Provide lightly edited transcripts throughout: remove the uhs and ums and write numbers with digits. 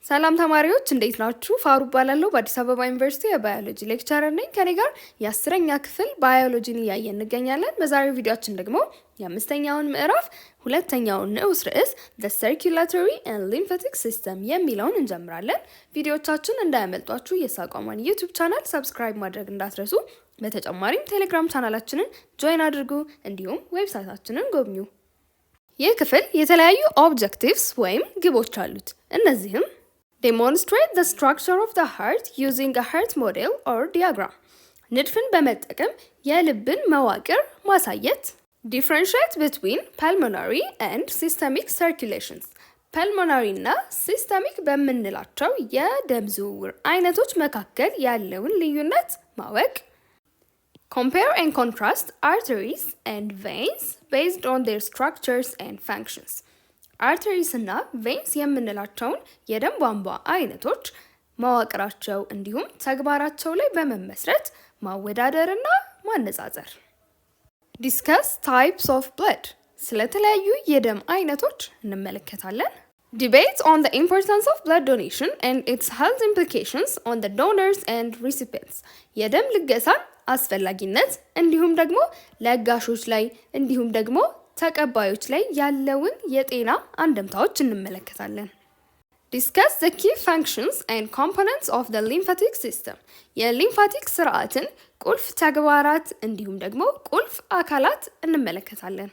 ሰላም ተማሪዎች እንዴት ናችሁ? ፋሩ እባላለሁ በአዲስ አበባ ዩኒቨርሲቲ የባዮሎጂ ሌክቸረር ነኝ። ከኔ ጋር የ10ኛ ክፍል ባዮሎጂን እያየን እንገኛለን። በዛሬው ቪዲዮአችን ደግሞ የ5ኛውን ምዕራፍ ሁለተኛውን ንዑስ ርዕስ The Circulatory and Lymphatic System የሚለውን እንጀምራለን። ቪዲዮዎቻችን እንዳያመልጧችሁ የሳቋማን ዩቲዩብ ቻናል ሰብስክራይብ ማድረግ እንዳትረሱ። በተጨማሪም ቴሌግራም ቻናላችንን ጆይን አድርጉ፣ እንዲሁም ዌብሳይታችንን ጎብኙ። ይህ ክፍል የተለያዩ ኦብጀክቲቭስ ወይም ግቦች አሉት። እነዚህም Demonstrate the structure of the heart using a heart model or diagram. ንድፍን በመጠቀም የልብን መዋቅር ማሳየት። Differentiate between pulmonary and systemic circulations. ፐልሞናሪ እና ሲስተሚክ በምንላቸው የደም ዝውውር አይነቶች መካከል ያለውን ልዩነት ማወቅ። Compare and contrast arteries and veins based on their structures and functions. አርተሪስ እና ቬንስ የምንላቸውን የደም ቧንቧ አይነቶች መዋቅራቸው እንዲሁም ተግባራቸው ላይ በመመስረት ማወዳደርና ማነጻጸር። ዲስከስ ታይፕስ ኦፍ ብለድ ስለተለያዩ የደም አይነቶች እንመለከታለን። ዲቤት ኦን the importance of blood donation and its health implications on the donors and recipients የደም ልገሳን አስፈላጊነት እንዲሁም ደግሞ ለጋሾች ላይ እንዲሁም ደግሞ ተቀባዮች ላይ ያለውን የጤና አንድምታዎች እንመለከታለን። Discuss the key functions and components of the lymphatic system የሊምፋቲክ ስርዓትን ቁልፍ ተግባራት እንዲሁም ደግሞ ቁልፍ አካላት እንመለከታለን።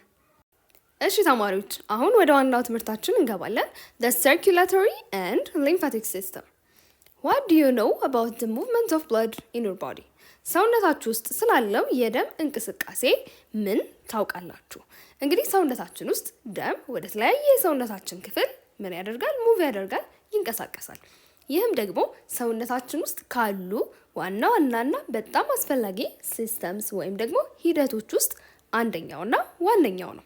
እሺ ተማሪዎች አሁን ወደ ዋናው ትምህርታችን እንገባለን። The circulatory and lymphatic system. What do you know about the movement of blood in your body? ሰውነታችሁ ውስጥ ስላለው የደም እንቅስቃሴ ምን ታውቃላችሁ? እንግዲህ ሰውነታችን ውስጥ ደም ወደ ተለያየ የሰውነታችን ክፍል ምን ያደርጋል? ሙቭ ያደርጋል፣ ይንቀሳቀሳል። ይህም ደግሞ ሰውነታችን ውስጥ ካሉ ዋና ዋናና በጣም አስፈላጊ ሲስተምስ ወይም ደግሞ ሂደቶች ውስጥ አንደኛውና ዋነኛው ነው።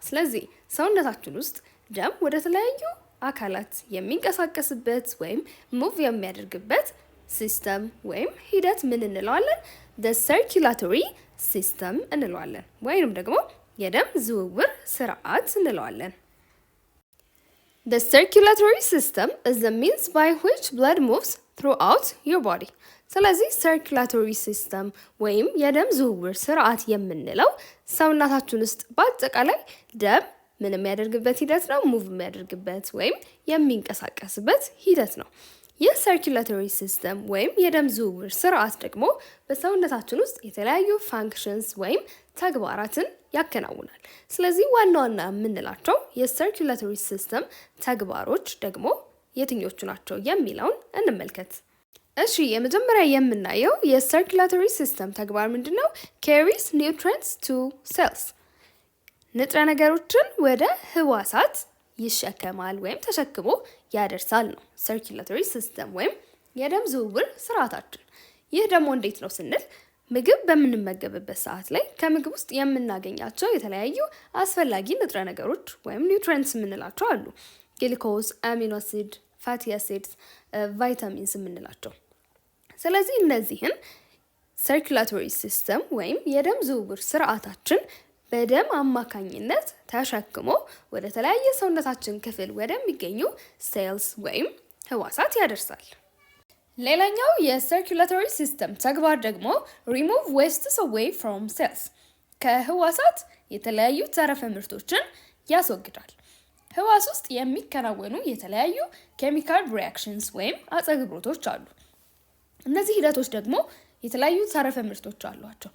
ስለዚህ ሰውነታችን ውስጥ ደም ወደ ተለያዩ አካላት የሚንቀሳቀስበት ወይም ሙቭ የሚያደርግበት ሲስተም ወይም ሂደት ምን እንለዋለን? The circulatory system እንለዋለን ወይንም ደግሞ የደም ዝውውር ስርዓት እንለዋለን። The circulatory system is the means by which blood moves throughout your body. ስለዚህ circulatory system ወይም የደም ዝውውር ስርዓት የምንለው ሰውነታችን ውስጥ በአጠቃላይ ደም ምን የሚያደርግበት ሂደት ነው? ሙቭ የሚያደርግበት ወይም የሚንቀሳቀስበት ሂደት ነው። ይህ circulatory system ወይም የደም ዝውውር ስርዓት ደግሞ በሰውነታችን ውስጥ የተለያዩ functions ወይም ተግባራትን ያከናውናል። ስለዚህ ዋና ዋና የምንላቸው የcirculatory system ተግባሮች ደግሞ የትኞቹ ናቸው የሚለውን እንመልከት። እሺ የመጀመሪያ የምናየው የcirculatory system ተግባር ምንድነው? Carries nutrients to cells. ንጥረ ነገሮችን ወደ ህዋሳት ይሸከማል ወይም ተሸክሞ ያደርሳል ነው circulatory system ወይም የደም ዝውውር ስርዓታችን። ይህ ደግሞ እንዴት ነው ስንል ምግብ በምንመገብበት ሰዓት ላይ ከምግብ ውስጥ የምናገኛቸው የተለያዩ አስፈላጊ ንጥረ ነገሮች ወይም ኒውትሪየንትስ የምንላቸው አሉ። ግሉኮዝ፣ አሚኖ አሲድ፣ ፋቲ አሲድስ፣ ቫይታሚንስ የምንላቸው። ስለዚህ እነዚህን circulatory system ወይም የደም ዝውውር ስርዓታችን በደም አማካኝነት ተሸክሞ ወደ ተለያየ ሰውነታችን ክፍል ወደሚገኙ ሴልስ ወይም ህዋሳት ያደርሳል። ሌላኛው የcirculatory system ተግባር ደግሞ remove wastes away from cells. ከህዋሳት የተለያዩ ተረፈ ምርቶችን ያስወግዳል። ህዋስ ውስጥ የሚከናወኑ የተለያዩ ኬሚካል ሪአክሽንስ ወይም አጸግብሮቶች አሉ። እነዚህ ሂደቶች ደግሞ የተለያዩ ተረፈ ምርቶች አሏቸው።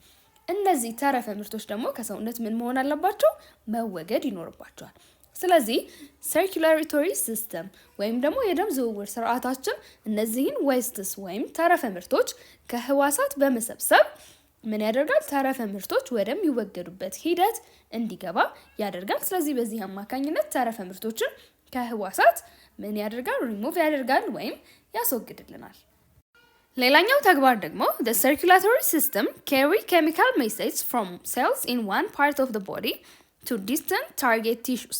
እነዚህ ተረፈ ምርቶች ደግሞ ከሰውነት ምን መሆን አለባቸው? መወገድ ይኖርባቸዋል። ስለዚህ circulatory system ወይም ደግሞ የደም ዝውውር ስርዓታችን እነዚህን wastes ወይም ተረፈ ምርቶች ከህዋሳት በመሰብሰብ ምን ያደርጋል? ተረፈ ምርቶች ወደሚወገዱበት ሂደት እንዲገባ ያደርጋል። ስለዚህ በዚህ አማካኝነት ተረፈ ምርቶችን ከህዋሳት ምን ያደርጋል? ሪሙቭ ያደርጋል ወይም ያስወግድልናል። ሌላኛው ተግባር ደግሞ the circulatory system carry chemical messages from cells in one part of the body to distant target tissues.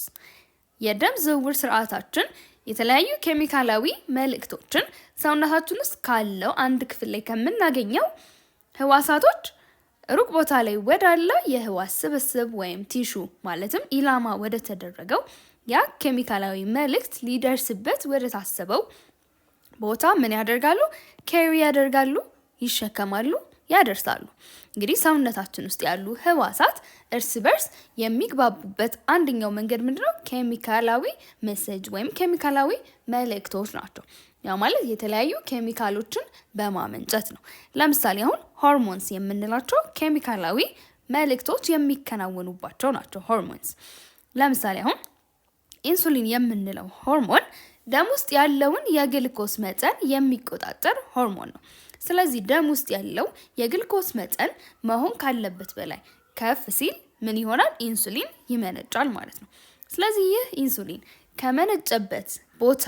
የደም ዝውውር ስርዓታችን የተለያዩ ኬሚካላዊ መልእክቶችን ሰውነታችን ውስጥ ካለው አንድ ክፍል ላይ ከምናገኘው ህዋሳቶች ሩቅ ቦታ ላይ ወዳለ የህዋስ ስብስብ ወይም ቲሹ ማለትም ኢላማ ወደ ተደረገው ያ ኬሚካላዊ መልእክት ሊደርስበት ወደ ታሰበው ቦታ ምን ያደርጋሉ? ካሪ ያደርጋሉ፣ ይሸከማሉ፣ ያደርሳሉ። እንግዲህ ሰውነታችን ውስጥ ያሉ ህዋሳት እርስ በርስ የሚግባቡበት አንደኛው መንገድ ምንድነው? ኬሚካላዊ ሜሴጅ ወይም ኬሚካላዊ መልእክቶች ናቸው። ያ ማለት የተለያዩ ኬሚካሎችን በማመንጨት ነው። ለምሳሌ አሁን ሆርሞንስ የምንላቸው ኬሚካላዊ መልእክቶች የሚከናወኑባቸው ናቸው። ሆርሞንስ ለምሳሌ አሁን ኢንሱሊን የምንለው ሆርሞን ደም ውስጥ ያለውን የግልኮስ መጠን የሚቆጣጠር ሆርሞን ነው። ስለዚህ ደም ውስጥ ያለው የግልኮስ መጠን መሆን ካለበት በላይ ከፍ ሲል ምን ይሆናል? ኢንሱሊን ይመነጫል ማለት ነው። ስለዚህ ይህ ኢንሱሊን ከመነጨበት ቦታ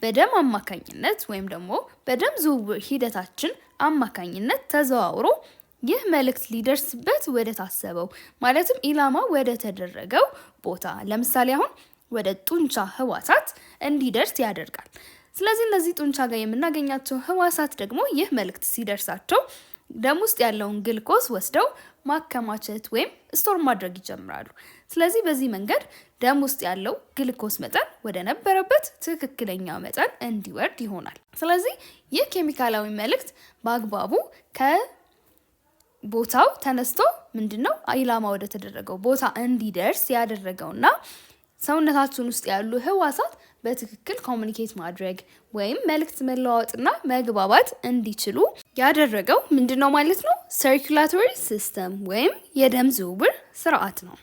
በደም አማካኝነት ወይም ደግሞ በደም ዝውውር ሂደታችን አማካኝነት ተዘዋውሮ ይህ መልእክት ሊደርስበት ወደ ታሰበው ማለትም ኢላማ ወደ ተደረገው ቦታ ለምሳሌ አሁን ወደ ጡንቻ ህዋሳት እንዲደርስ ያደርጋል። ስለዚህ እነዚህ ጡንቻ ጋር የምናገኛቸው ህዋሳት ደግሞ ይህ መልእክት ሲደርሳቸው ደም ውስጥ ያለውን ግልኮስ ወስደው ማከማቸት ወይም ስቶር ማድረግ ይጀምራሉ። ስለዚህ በዚህ መንገድ ደም ውስጥ ያለው ግልኮስ መጠን ወደ ነበረበት ትክክለኛ መጠን እንዲወርድ ይሆናል። ስለዚህ ይህ ኬሚካላዊ መልእክት በአግባቡ ከቦታው ተነስቶ ምንድነው ኢላማ ወደ ተደረገው ቦታ እንዲደርስ ያደረገውና ሰውነታችን ውስጥ ያሉ ህዋሳት በትክክል ኮሙኒኬት ማድረግ ወይም መልእክት መለዋወጥና መግባባት እንዲችሉ ያደረገው ምንድነው ማለት ነው? ሰርኩላቶሪ ሲስተም ወይም የደም ዝውውር ስርዓት ነው።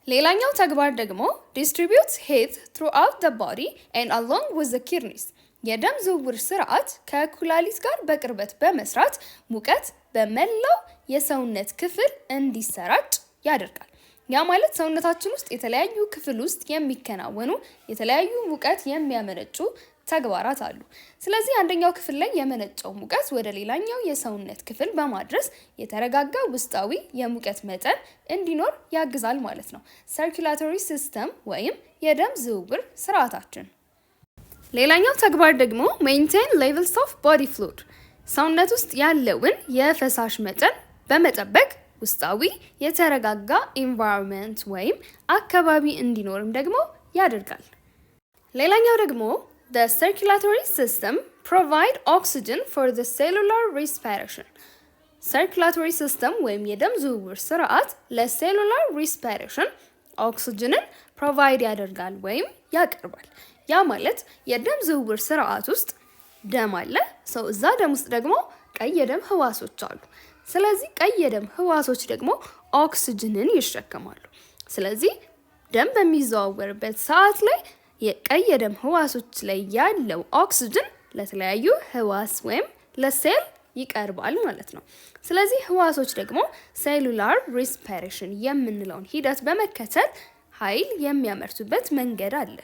ሌላኛው ተግባር ደግሞ distributes heat throughout the body and along with the kidneys የደም ዝውውር ስርዓት ከኩላሊት ጋር በቅርበት በመስራት ሙቀት በመላው የሰውነት ክፍል እንዲሰራጭ ያደርጋል። ያ ማለት ሰውነታችን ውስጥ የተለያዩ ክፍል ውስጥ የሚከናወኑ የተለያዩ ሙቀት የሚያመነጩ ተግባራት አሉ። ስለዚህ አንደኛው ክፍል ላይ የመነጨው ሙቀት ወደ ሌላኛው የሰውነት ክፍል በማድረስ የተረጋጋ ውስጣዊ የሙቀት መጠን እንዲኖር ያግዛል ማለት ነው። ሰርኩላቶሪ ሲስተም ወይም የደም ዝውውር ስርዓታችን። ሌላኛው ተግባር ደግሞ maintain levels of body fluid ሰውነት ውስጥ ያለውን የፈሳሽ መጠን በመጠበቅ ውስጣዊ የተረጋጋ ኢንቫይሮንመንት ወይም አካባቢ እንዲኖርም ደግሞ ያደርጋል። ሌላኛው ደግሞ the circulatory system provide oxygen for the cellular respiration circulatory system ወይም የደም ዝውውር ስርዓት ለሴሉላር ሪስፓይሬሽን ኦክሲጅንን ፕሮቫይድ ያደርጋል ወይም ያቀርባል። ያ ማለት የደም ዝውውር ስርዓት ውስጥ ደም አለ። ሰው እዛ ደም ውስጥ ደግሞ ቀይ የደም ህዋሶች አሉ። ስለዚህ ቀይ የደም ህዋሶች ደግሞ ኦክሲጅንን ይሸከማሉ። ስለዚህ ደም በሚዘዋወርበት ሰዓት ላይ የቀይ የደም ህዋሶች ላይ ያለው ኦክሲጅን ለተለያዩ ህዋስ ወይም ለሴል ይቀርባል ማለት ነው። ስለዚህ ህዋሶች ደግሞ ሴሉላር ሪስፓይሬሽን የምንለውን ሂደት በመከተል ኃይል የሚያመርቱበት መንገድ አለ።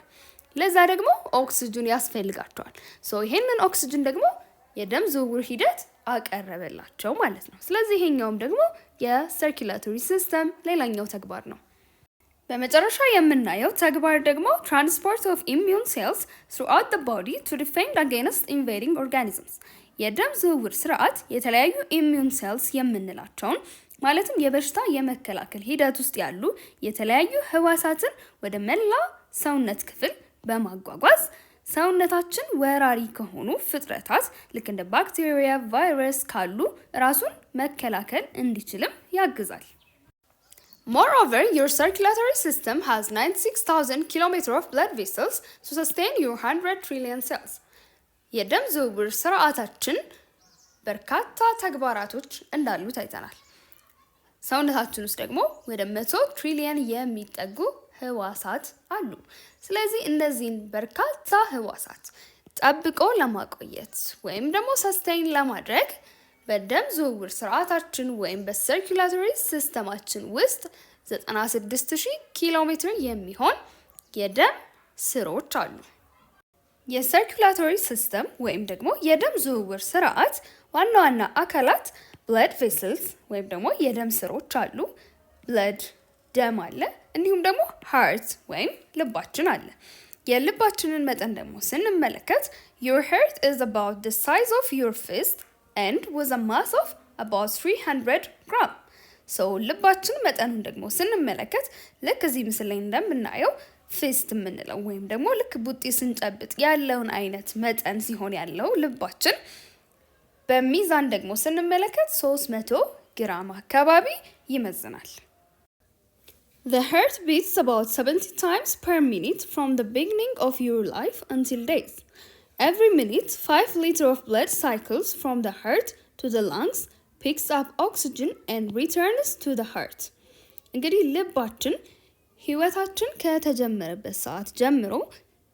ለዛ ደግሞ ኦክሲጅን ያስፈልጋቸዋል። ይሄንን ኦክሲጅን ደግሞ የደም ዝውውር ሂደት አቀረበላቸው ማለት ነው። ስለዚህ ይሄኛውም ደግሞ የሰርኩላቶሪ ሲስተም ሌላኛው ተግባር ነው። በመጨረሻ የምናየው ተግባር ደግሞ ትራንስፖርት ኦፍ ኢሚዩን ሴልስ throughout the body to defend against invading organisms የደም ዝውውር ስርዓት የተለያዩ ኢሚዩን ሴልስ የምንላቸውን ማለትም የበሽታ የመከላከል ሂደት ውስጥ ያሉ የተለያዩ ህዋሳትን ወደ መላ ሰውነት ክፍል በማጓጓዝ ሰውነታችን ወራሪ ከሆኑ ፍጥረታት ልክ እንደ ባክቴሪያ፣ ቫይረስ ካሉ ራሱን መከላከል እንዲችልም ያግዛል። Moreover, your circulatory system has 96,000 kilometers of blood vessels to sustain your 100 trillion cells. የደም ዝውውር ስርዓታችን በርካታ ተግባራቶች እንዳሉት አይተናል። ሰውነታችን ውስጥ ደግሞ ወደ 100 ትሪሊየን የሚጠጉ ህዋሳት አሉ። ስለዚህ እነዚህን በርካታ ህዋሳት ጠብቆ ለማቆየት ወይም ደግሞ ሰስቴን ለማድረግ በደም ዝውውር ስርዓታችን ወይም በሰርኩላቶሪ ሲስተማችን ውስጥ 96,000 ኪሎ ሜትር የሚሆን የደም ስሮች አሉ። የሰርኩላቶሪ ሲስተም ወይም ደግሞ የደም ዝውውር ስርዓት ዋና ዋና አካላት ብለድ ቬስልስ ወይም ደግሞ የደም ስሮች አሉ። ብለድ ደም አለ። እንዲሁም ደግሞ ሃርት ወይም ልባችን አለ። የልባችንን መጠን ደግሞ ስንመለከት your heart is about the size of your fist and with a mass of about 300 grams. ልባችን መጠኑን ደግሞ ስንመለከት ልክ እዚህ ምስል ላይ እንደምናየው ፊስት የምንለው ወይም ደግሞ ልክ ቡጢ ስንጨብጥ ያለውን አይነት መጠን ሲሆን ያለው ልባችን በሚዛን ደግሞ ስንመለከት 300 ግራም አካባቢ ይመዝናል። The heart beats about 70 times per minute from the beginning of your life until death. Every minute, 5 liters of blood cycles from the heart to the lungs, picks up oxygen and returns to the heart. እንግዲህ ልባችን ህይወታችን ከተጀመረበት ሰዓት ጀምሮ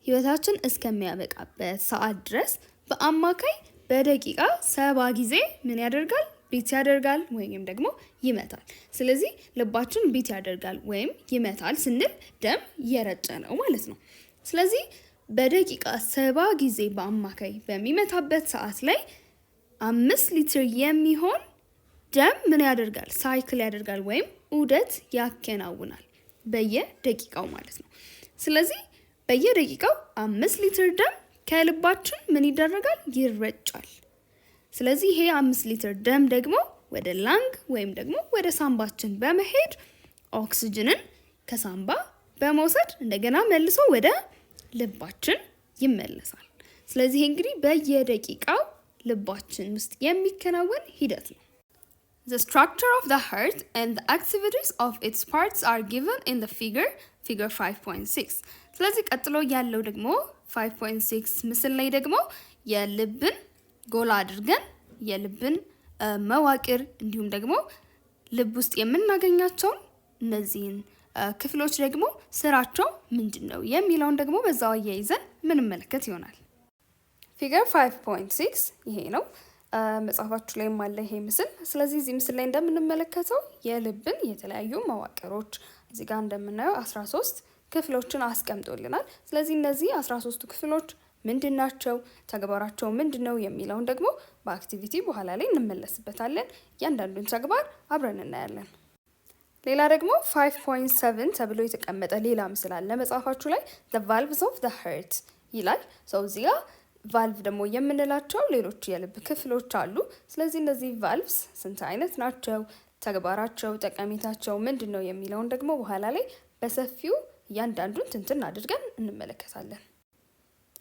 ህይወታችን እስከሚያበቃበት ሰዓት ድረስ በአማካይ በደቂቃ 70 ጊዜ ምን ያደርጋል? ቢት ያደርጋል ወይም ደግሞ ይመታል። ስለዚህ ልባችን ቢት ያደርጋል ወይም ይመታል ስንል ደም እየረጨ ነው ማለት ነው። ስለዚህ በደቂቃ 70 ጊዜ በአማካይ በሚመታበት ሰዓት ላይ 5 ሊትር የሚሆን ደም ምን ያደርጋል? ሳይክል ያደርጋል ወይም ዑደት ያከናውናል በየደቂቃው ማለት ነው። ስለዚህ በየደቂቃው 5 ሊትር ደም ከልባችን ምን ይደረጋል? ይረጫል። ስለዚህ ይሄ 5 ሊትር ደም ደግሞ ወደ ላንግ ወይም ደግሞ ወደ ሳምባችን በመሄድ ኦክሲጅንን ከሳምባ በመውሰድ እንደገና መልሶ ወደ ልባችን ይመለሳል። ስለዚህ እንግዲህ በየደቂቃው ልባችን ውስጥ የሚከናወን ሂደት ነው። The structure of the heart and the activities of its parts are given in the figure 5.6. ስለዚህ ቀጥሎ ያለው ደግሞ 5.6 ምስል ላይ ደግሞ የልብን ጎላ አድርገን የልብን መዋቅር እንዲሁም ደግሞ ልብ ውስጥ የምናገኛቸውን እነዚህን ክፍሎች ደግሞ ስራቸው ምንድነው የሚለውን ደግሞ በዛው አያይዘን ምንመለከት ይሆናል። ፊገር 5.6 ይሄ ነው። መጽሐፋችሁ ላይም አለ ይሄ ምስል። ስለዚህ እዚህ ምስል ላይ እንደምንመለከተው የልብን የተለያዩ መዋቅሮች እዚህ ጋር እንደምናየው 13 ክፍሎችን አስቀምጦልናል። ስለዚህ እነዚህ 13ቱ ክፍሎች ምንድናቸው? ተግባራቸው ምንድነው የሚለውን ደግሞ በአክቲቪቲ በኋላ ላይ እንመለስበታለን። እያንዳንዱን ተግባር አብረን እናያለን። ሌላ ደግሞ 5.7 ተብሎ የተቀመጠ ሌላ ምስል አለ መጽሐፋችሁ ላይ the valves of the heart ይላል። እዚህ ጋር ቫልቭ ደግሞ የምንላቸው ሌሎች የልብ ክፍሎች አሉ። ስለዚህ እነዚህ ቫልቭስ ስንት አይነት ናቸው? ተግባራቸው፣ ጠቀሜታቸው ምንድነው የሚለውን ደግሞ በኋላ ላይ በሰፊው እያንዳንዱን ትንትን አድርገን እንመለከታለን።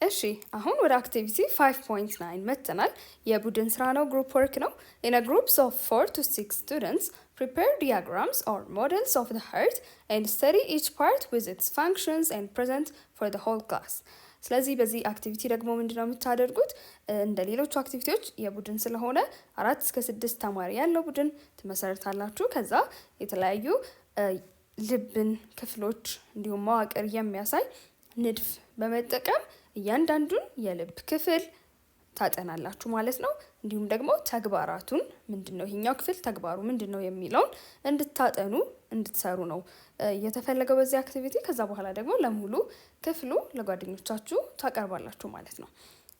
እሺ አሁን ወደ አክቲቪቲ 5.9 መተናል። የቡድን ስራ ነው፣ ግሩፕ ወርክ ነው። in a groups of 4 to 6 students prepare diagrams or models of the heart and study each part with its functions and present for the whole class. ስለዚህ በዚህ አክቲቪቲ ደግሞ ምንድነው የምታደርጉት? እንደ ሌሎቹ አክቲቪቲዎች የቡድን ስለሆነ 4 እስከ 6 ተማሪ ያለው ቡድን ትመሰርታላችሁ። ከዛ የተለያዩ ልብን ክፍሎች እንዲሁም መዋቅር የሚያሳይ ንድፍ በመጠቀም እያንዳንዱን የልብ ክፍል ታጠናላችሁ ማለት ነው። እንዲሁም ደግሞ ተግባራቱን ምንድነው ይሄኛው ክፍል ተግባሩ ምንድነው የሚለውን እንድታጠኑ እንድትሰሩ ነው የተፈለገው በዚህ አክቲቪቲ። ከዛ በኋላ ደግሞ ለሙሉ ክፍሉ ለጓደኞቻችሁ ታቀርባላችሁ ማለት ነው።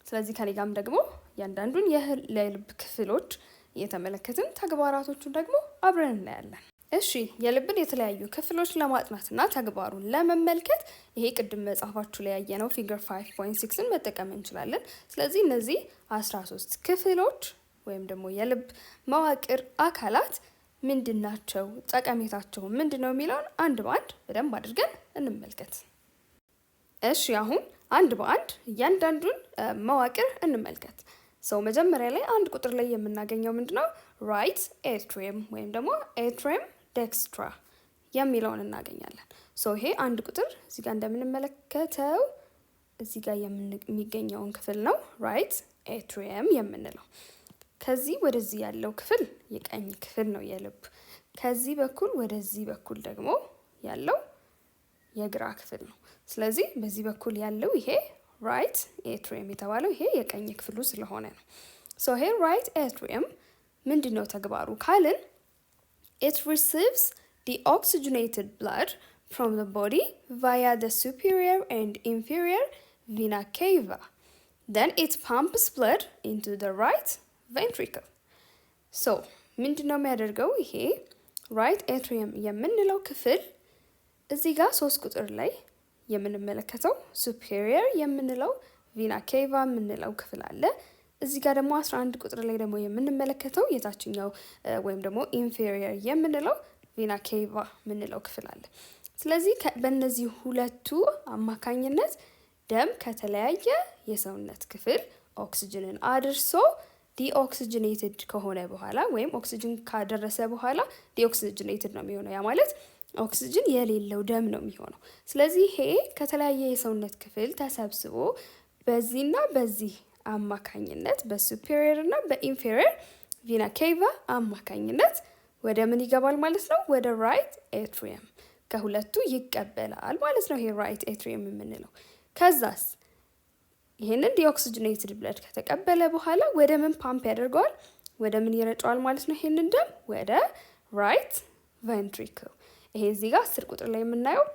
ስለዚህ ከኔ ጋርም ደግሞ እያንዳንዱን የልብ ክፍሎች እየተመለከትን ተግባራቶቹን ደግሞ አብረን እናያለን። እሺ የልብን የተለያዩ ክፍሎች ለማጥናትና ተግባሩን ለመመልከት ይሄ ቅድም መጽሐፋችሁ ላይ ያየነው ፊገር 5.6ን መጠቀም እንችላለን። ስለዚህ እነዚህ 13 ክፍሎች ወይም ደግሞ የልብ መዋቅር አካላት ምንድናቸው? ጠቀሜታቸው ምንድነው የሚለውን አንድ በአንድ በደንብ አድርገን እንመልከት። እሺ አሁን አንድ በአንድ እያንዳንዱን መዋቅር እንመልከት። መጀመሪያ ላይ አንድ ቁጥር ላይ የምናገኘው ምንድነው? ራይት ኤትሪየም ወይም ደግሞ ኤትሪየም ዴክስትራ የሚለውን እናገኛለን። ይሄ አንድ ቁጥር እዚህ ጋር እንደምንመለከተው እዚህ ጋር የሚገኘውን ክፍል ነው ራይት ኤትሪየም የምንለው። ከዚህ ወደዚህ ያለው ክፍል የቀኝ ክፍል ነው የልብ። ከዚህ በኩል ወደዚህ በኩል ደግሞ ያለው የግራ ክፍል ነው። ስለዚህ በዚህ በኩል ያለው ይሄ ራይት ኤትሪየም የተባለው ይሄ የቀኝ ክፍሉ ስለሆነ ነው። ይሄ ራይት ኤትሪየም ምንድነው ተግባሩ ካልን it receives the oxygenated blood from the body via the superior and inferior vena cava. Then it pumps blood into the right ventricle. ምንድነው የሚያደርገው ይሄ ራይት ኤትሪየም የምንለው ክፍል እዚህ ጋር 3 ቁጥር ላይ የምንመለከተው superior የምንለው vena cava የምንለው ክፍል አለ። እዚህ ጋር ደግሞ 11 ቁጥር ላይ ደግሞ የምንመለከተው የታችኛው ወይም ደግሞ ኢንፌሪየር የምንለው ቬና ኬቫ የምንለው ክፍል አለ። ስለዚህ በእነዚህ ሁለቱ አማካኝነት ደም ከተለያየ የሰውነት ክፍል ኦክሲጅንን አድርሶ ዲኦክሲጅኔትድ ከሆነ በኋላ ወይም ኦክሲጅን ካደረሰ በኋላ ዲኦክሲጅኔትድ ነው የሚሆነው። ያ ማለት ኦክሲጅን የሌለው ደም ነው የሚሆነው። ስለዚህ ይሄ ከተለያየ የሰውነት ክፍል ተሰብስቦ በዚህና በዚህ አማካኝነት በሱፔሪየር እና በኢንፌሪየር ቪና ኬቫ አማካኝነት ወደ ምን ይገባል ማለት ነው? ወደ ራይት ኤትሪየም ከሁለቱ ይቀበላል ማለት ነው። ይሄ ራይት ኤትሪየም የምንለው ከዛስ ይሄንን ዲኦክሲጅኔትድ ብለድ ከተቀበለ በኋላ ወደ ምን ፓምፕ ያደርገዋል? ወደ ምን ይረጨዋል ማለት ነው? ይሄንን ደም ወደ ራይት ቬንትሪክል። ይሄ እዚህ ጋር 10 ቁጥር ላይ የምናየው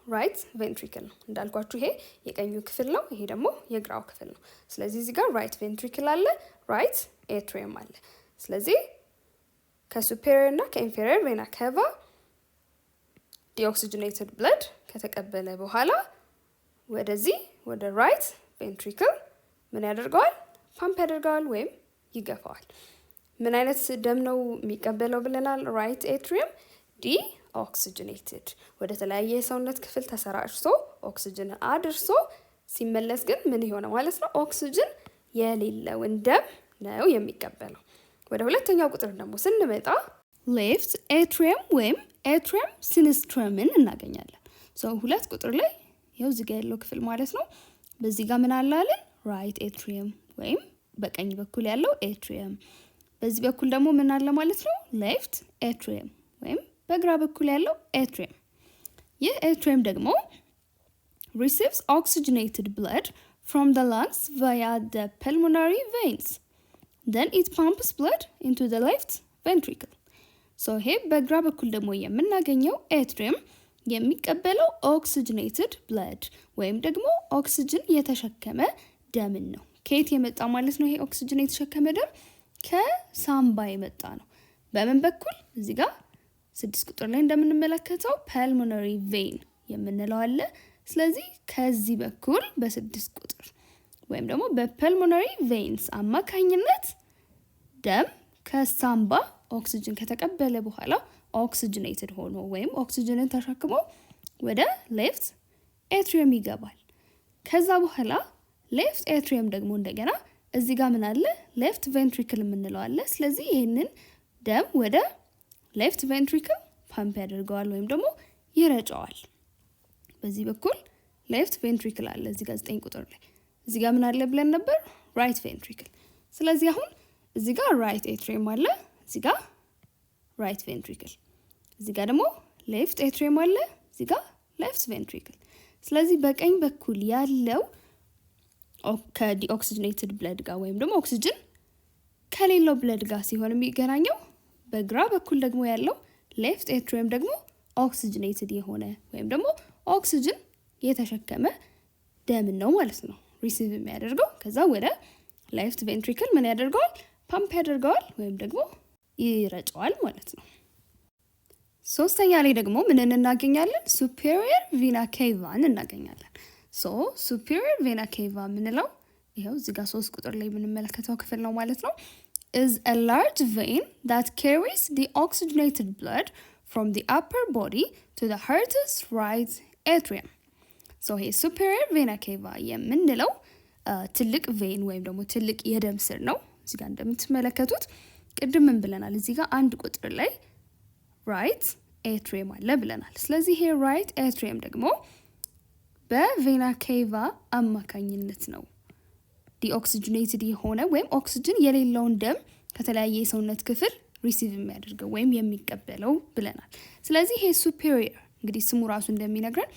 ራይት ቬንትሪክል ነው። እንዳልኳችሁ ይሄ የቀኙ ክፍል ነው፣ ይሄ ደግሞ የግራው ክፍል ነው። ስለዚህ እዚህ ጋር ራይት ቬንትሪክል አለ፣ ራይት ኤትሪየም አለ። ስለዚህ ከሱፔሪየር እና ከኢንፌሪየር ቬና ካቫ ዲኦክሲጅኔትድ ብለድ ከተቀበለ በኋላ ወደዚህ ወደ ራይት ቬንትሪክል ምን ያደርገዋል? ፓምፕ ያደርገዋል ወይም ይገፋዋል። ምን አይነት ደም ነው የሚቀበለው ብለናል? ራይት ኤትሪየም ዲኦክሲጅኔትድ ወደ ተለያየ የሰውነት ክፍል ተሰራጭቶ ኦክሲጅን አድርሶ ሲመለስ ግን ምን ይሆነ ማለት ነው? ኦክሲጅን የሌለውን ደም ነው የሚቀበለው። ወደ ሁለተኛው ቁጥር ደግሞ ስንመጣ ሌፍት ኤትሪየም ወይም ኤትሪየም ሲኒስትረምን እናገኛለን። ሁለት ቁጥር ላይ ይኸው እዚህ ጋር ያለው ክፍል ማለት ነው። በዚህ ጋር ምን አለ አለን? ራይት ኤትሪየም ወይም በቀኝ በኩል ያለው ኤትሪየም። በዚህ በኩል ደግሞ ምን አለ ማለት ነው? ሌፍት ኤትሪየም ወይም በግራ በኩል ያለው ኤትሪየም። ይህ ኤትሪየም ደግሞ receives oxygenated blood from the lungs via the pulmonary veins. Then it pumps blood into the left ventricle. ይሄ በግራ በኩል ደግሞ የምናገኘው ኤትሪየም የሚቀበለው ኦክሲጅኔትድ ብለድ ወይም ደግሞ ኦክሲጅን የተሸከመ ደምን ነው። ከየት የመጣ ማለት ነው? ይሄ ኦክሲጅን የተሸከመ ደም ከሳምባ የመጣ ነው። በምን በኩል? እዚህ ጋር 6 ቁጥር ላይ እንደምንመለከተው ፐልሞናሪ ቬን የምንለው አለ። ስለዚህ ከዚህ በኩል በ6 ቁጥር ወይም ደግሞ በፐልሞናሪ ቬንስ አማካኝነት ደም ከሳምባ ኦክሲጅን ከተቀበለ በኋላ ኦክሲጅኔትድ ሆኖ ወይም ኦክሲጅንን ተሸክሞ ወደ ሌፍት ኤትሪየም ይገባል። ከዛ በኋላ ሌፍት ኤትሪየም ደግሞ እንደገና እዚህ ጋር ምን አለ? ሌፍት ቬንትሪክል የምንለው አለ። ስለዚህ ይሄንን ደም ወደ ሌፍት ቬንትሪክል ፓምፕ ያደርገዋል ወይም ደግሞ ይረጨዋል። በዚህ በኩል ሌፍት ቬንትሪክል አለ እዚህ ጋር 9 ቁጥር ላይ። እዚህ ጋር ምን አለ ብለን ነበር? ራይት ቬንትሪክል። ስለዚህ አሁን እዚህ ጋር ራይት ኤትሪየም አለ፣ እዚህ ጋር ራይት ቬንትሪክል፣ እዚህ ጋር ደግሞ ሌፍት ኤትሪየም አለ፣ እዚህ ጋር ሌፍት ቬንትሪክል። ስለዚህ በቀኝ በኩል ያለው ከዲኦክሲጅኔትድ ብለድ ጋር ወይም ደግሞ ኦክሲጅን ከሌለው ብለድ ጋር ሲሆን የሚገናኘው፣ በግራ በኩል ደግሞ ያለው ሌፍት ኤትሪየም ደግሞ ኦክሲጅኔትድ የሆነ ወይም ደግሞ ኦክሲጅን የተሸከመ ደም ነው ማለት ነው ሪሲቭ የሚያደርገው። ከዛ ወደ ሌፍት ቬንትሪክል ምን ያደርገዋል? ፓምፕ ያደርገዋል ወይም ደግሞ ይረጨዋል ማለት ነው። ሶስተኛ ላይ ደግሞ ምን እናገኛለን? ሱፔሪየር ቬና ኬቫን እናገኛለን። ሱፔሪየር ቬና ኬቫ የምንለው ይኸው እዚህ ጋር 3 ቁጥር ላይ የምንመለከተው ክፍል ነው ማለት ነው። is a large vein that carries the oxygenated blood from the upper body to the heart's right atrium. ይሄ ሱፔሪየር ቬና ኬቫ የምንለው ትልቅ ቬን ወይም ደግሞ ትልቅ የደም ስር ነው። እዚህ ጋር እንደምትመለከቱት ቅድም ምን ብለናል? እዚህ ጋር 1 ቁጥር ላይ ራይት ኤትሪየም አለ ብለናል። ስለዚህ ይሄ ራይት ኤትሪየም ደግሞ በቬና ኬቫ አማካኝነት ነው ዲኦክሲጅኔትድ የሆነ ወይም ኦክሲጅን የሌለውን ደም ከተለያየ የሰውነት ክፍል ሪሲቭ የሚያደርገው ወይም የሚቀበለው ብለናል። ስለዚህ ይሄ ሱፔሪየር እንግዲህ ስሙ ራሱ እንደሚነግረን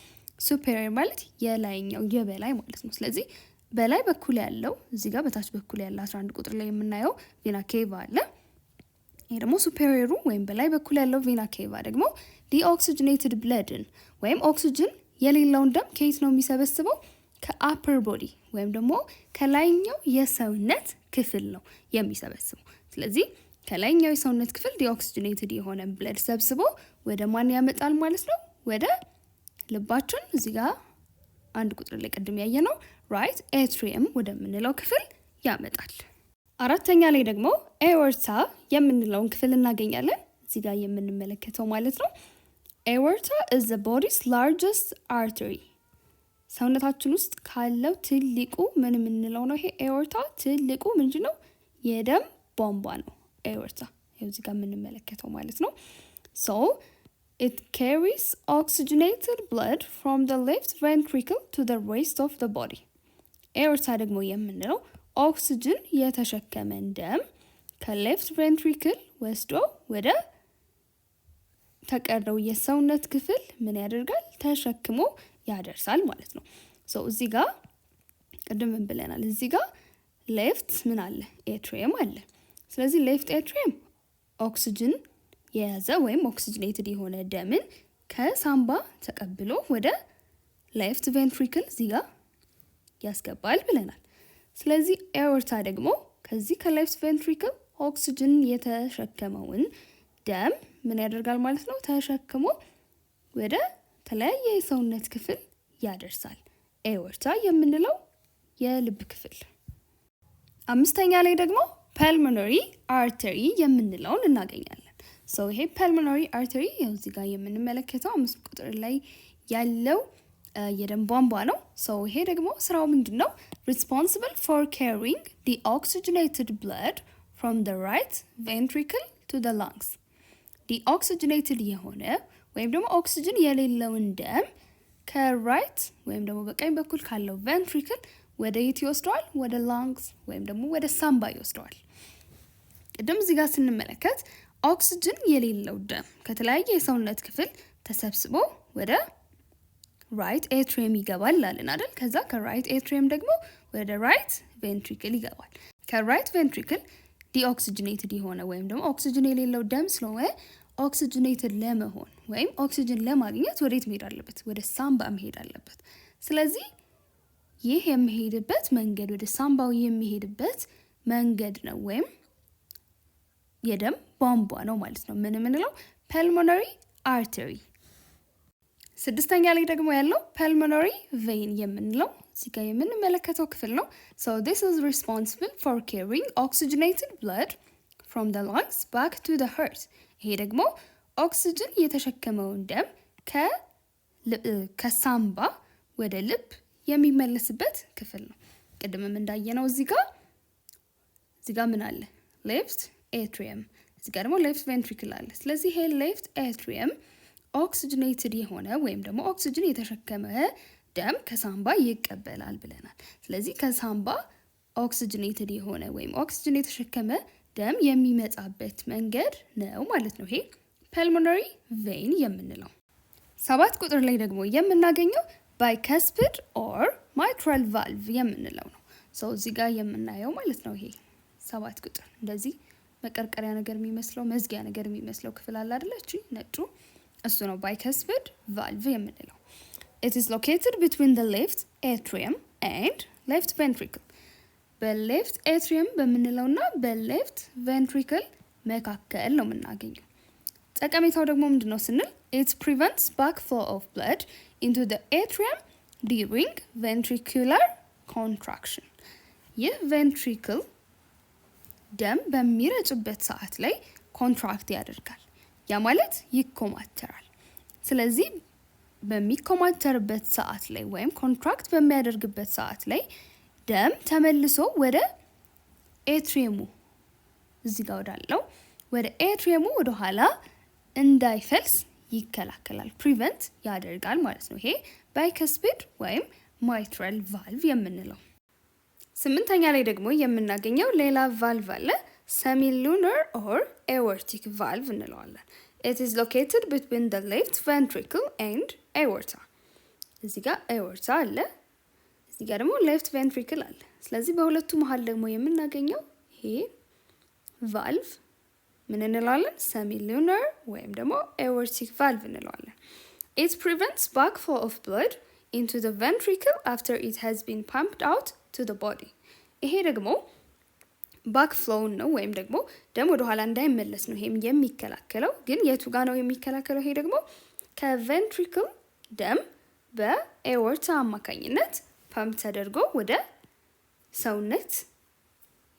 ሱፔሪየር ማለት የላይኛው የበላይ ማለት ነው። ስለዚህ በላይ በኩል ያለው እዚህ ጋር በታች በኩል ያለው 11 ቁጥር ላይ የምናየው ቬና ኬቫ አለ። ይሄ ደግሞ ሱፔሪየሩ ወይም በላይ በኩል ያለው ቬና ኬቫ ደግሞ ዲኦክሲጅኔትድ ብለድን ወይም ኦክሲጅን የሌለውን ደም ከየት ነው የሚሰበስበው? ከአፐር ቦዲ ወይም ደግሞ ከላይኛው የሰውነት ክፍል ነው የሚሰበስበው። ስለዚህ ከላይኛው የሰውነት ክፍል ዲኦክሲጅኔትድ የሆነ ብለድ ሰብስቦ ወደ ማን ያመጣል ማለት ነው? ወደ ልባችን እዚህ ጋር 1 ቁጥር ላይ ቅድም ያየነው ራይት ኤትሪየም ወደምንለው ክፍል ያመጣል። አራተኛ ላይ ደግሞ ኤኦርታ የምንለውን ክፍል እናገኛለን እዚህ ጋር የምንመለከተው ማለት ነው። aorta is the body's largest artery. ሰውነታችን ውስጥ ካለው ትልቁ ምን የምንለው ነው? ይሄ ኤኦርታ ትልቁ ምንድነው? የደም ቧንቧ ነው ኤኦርታ። ይኸው እዚህ ጋር የምንመለከተው ማለት ነው። So it carries oxygenated blood from the left ventricle to the rest of the body. ኤኦርታ ደግሞ የምንለው ኦክሲጅን የተሸከመን ደም ከሌፍት ቬንትሪክል ወስዶ ወደ ተቀረው የሰውነት ክፍል ምን ያደርጋል? ተሸክሞ ያደርሳል ማለት ነው። ሶ እዚህ ጋር ቅድም ብለናል። እዚህ ጋር ሌፍት ምን አለ? ኤትሪየም አለ። ስለዚህ ሌፍት ኤትሪየም ኦክሲጅን የያዘ ወይም ኦክሲጅኔትድ የሆነ ደምን ከሳምባ ተቀብሎ ወደ ሌፍት ቬንትሪክል እዚህ ጋር ያስገባል ብለናል። ስለዚህ ኤኦርታ ደግሞ ከዚህ ከሌፍት ቬንትሪክል ኦክሲጅን የተሸከመውን ደም ምን ያደርጋል ማለት ነው? ተሸክሞ ወደ ተለያየ የሰውነት ክፍል ያደርሳል። ኤኦርታ የምንለው የልብ ክፍል። አምስተኛ ላይ ደግሞ ፐልሞናሪ አርተሪ የምንለውን እናገኛለን። ሶ ይሄ ፐልሞናሪ አርተሪ እዚህ ጋር የምንመለከተው 5 ቁጥር ላይ ያለው የደም ቧንቧ ነው። ሶ ይሄ ደግሞ ስራው ምንድነው? responsible for carrying the oxygenated blood from the right ventricle to the lungs. ዲኦክሲጅኔትድ የሆነ ወይም ደግሞ ኦክሲጅን የሌለውን ደም ከራይት ወይም ደግሞ በቀኝ በኩል ካለው ቬንትሪክል ወደ የት ይወስደዋል? ወደ ላንግስ ወይም ደግሞ ወደ ሳምባ ይወስደዋል። ቅድም እዚህ ጋር ስንመለከት ኦክሲጅን የሌለው ደም ከተለያየ የሰውነት ክፍል ተሰብስቦ ወደ ራይት ኤትሪየም ይገባል አለን አይደል? ከዛ ከራይት ኤትሪየም ደግሞ ወደ ራይት ቬንትሪክል ይገባል። ከራይት ቬንትሪክል ዲኦክሲጅኔትድ የሆነ ወይም ደግሞ ኦክሲጅን የሌለው ደም ስለሆነ ኦክሲጅኔትድ ለመሆን ወይም ኦክሲጅን ለማግኘት ወዴት መሄድ አለበት? ወደ ሳምባ መሄድ አለበት። ስለዚህ ይህ የሚሄድበት መንገድ ወደ ሳምባው የሚሄድበት መንገድ ነው ወይም የደም ቧንቧ ነው ማለት ነው። ምን የምንለው? ፐልሞናሪ አርተሪ። ስድስተኛ ላይ ደግሞ ያለው ፐልሞናሪ ቬን የምንለው እዚህ ጋር የምንመለከተው ክፍል ነው። So this is responsible for carrying oxygenated blood from the lungs back to the heart. ይሄ ደግሞ ኦክሲጅን የተሸከመውን ደም ከሳምባ ወደ ልብ የሚመለስበት ክፍል ነው። ቅድምም እንዳየነው እዚህ ጋር ምን አለ? ሌፍት ኤትሪየም፣ እዚህ ጋር ደግሞ ሌፍት ቬንትሪክል አለ። ስለዚህ ይሄ ሌፍት ኤትሪየም ኦክሲጅኔትድ የሆነ ወይም ደግሞ ኦክሲጅን የተሸከመ ደም ከሳምባ ይቀበላል ብለናል። ስለዚህ ከሳምባ ኦክሲጅኔትድ የሆነ ወይም ኦክሲጅን የተሸከመ ደም የሚመጣበት መንገድ ነው ማለት ነው። ይሄ ፐልሞናሪ ቬን የምንለው። 7 ቁጥር ላይ ደግሞ የምናገኘው ባይከስፒድ ኦር ማይትራል ቫልቭ የምንለው ነው። እዚህ ጋር የምናየው ማለት ነው። ይሄ 7 ቁጥር እንደዚህ መቀርቀሪያ ነገር የሚመስለው መዝጊያ ነገር የሚመስለው ክፍል አለ አይደል? እቺ ነጩ እሱ ነው ባይከስፒድ ቫልቭ የምንለው። It is located between the left atrium and left ventricle. በሌፍት ኤትሪየም በምንለውና በሌፍት ቬንትሪክል መካከል ነው የምናገኘው። ጠቀሜታው ደግሞ ምንድነው ስንል it prevents backflow of blood into the atrium during ventricular contraction. ይህ ቬንትሪክል ደም በሚረጭበት ሰዓት ላይ ኮንትራክት ያደርጋል። ያ ማለት ይኮማተራል። ስለዚህ በሚኮማተርበት ሰዓት ላይ ወይም ኮንትራክት በሚያደርግበት ሰዓት ላይ ደም ተመልሶ ወደ ኤትሪየሙ እዚህ ጋር ወዳለው ወደ ኤትሪየሙ ወደ ኋላ እንዳይፈልስ ይከላከላል፣ ፕሪቨንት ያደርጋል ማለት ነው። ይሄ ባይከስፒድ ወይም ማይትራል ቫልቭ የምንለው። 8ኛ ላይ ደግሞ የምናገኘው ሌላ ቫልቭ አለ። semilunar or aortic valve እንለዋለን። It is located between the left ventricle and aorta. እዚህ ጋር aorta አለ፣ እዚህ ጋር ደግሞ left ventricle አለ። ስለዚህ በሁለቱ መሃል ደግሞ የምናገኘው ይሄ valve ምን እንለዋለን? semilunar ወይም ደግሞ aortic valve እንለዋለን። It prevents backflow of blood into the ventricle after it has been pumped out to the body. ይሄ ደግሞ ባክ ፍሎው ነው ወይም ደግሞ ደም ወደ ኋላ እንዳይመለስ ነው ይሄም የሚከላከለው። ግን የቱ ጋር ነው የሚከላከለው? ይሄ ደግሞ ከቬንትሪክል ደም በኤኦርታ አማካኝነት ፓምፕ ተደርጎ ወደ ሰውነት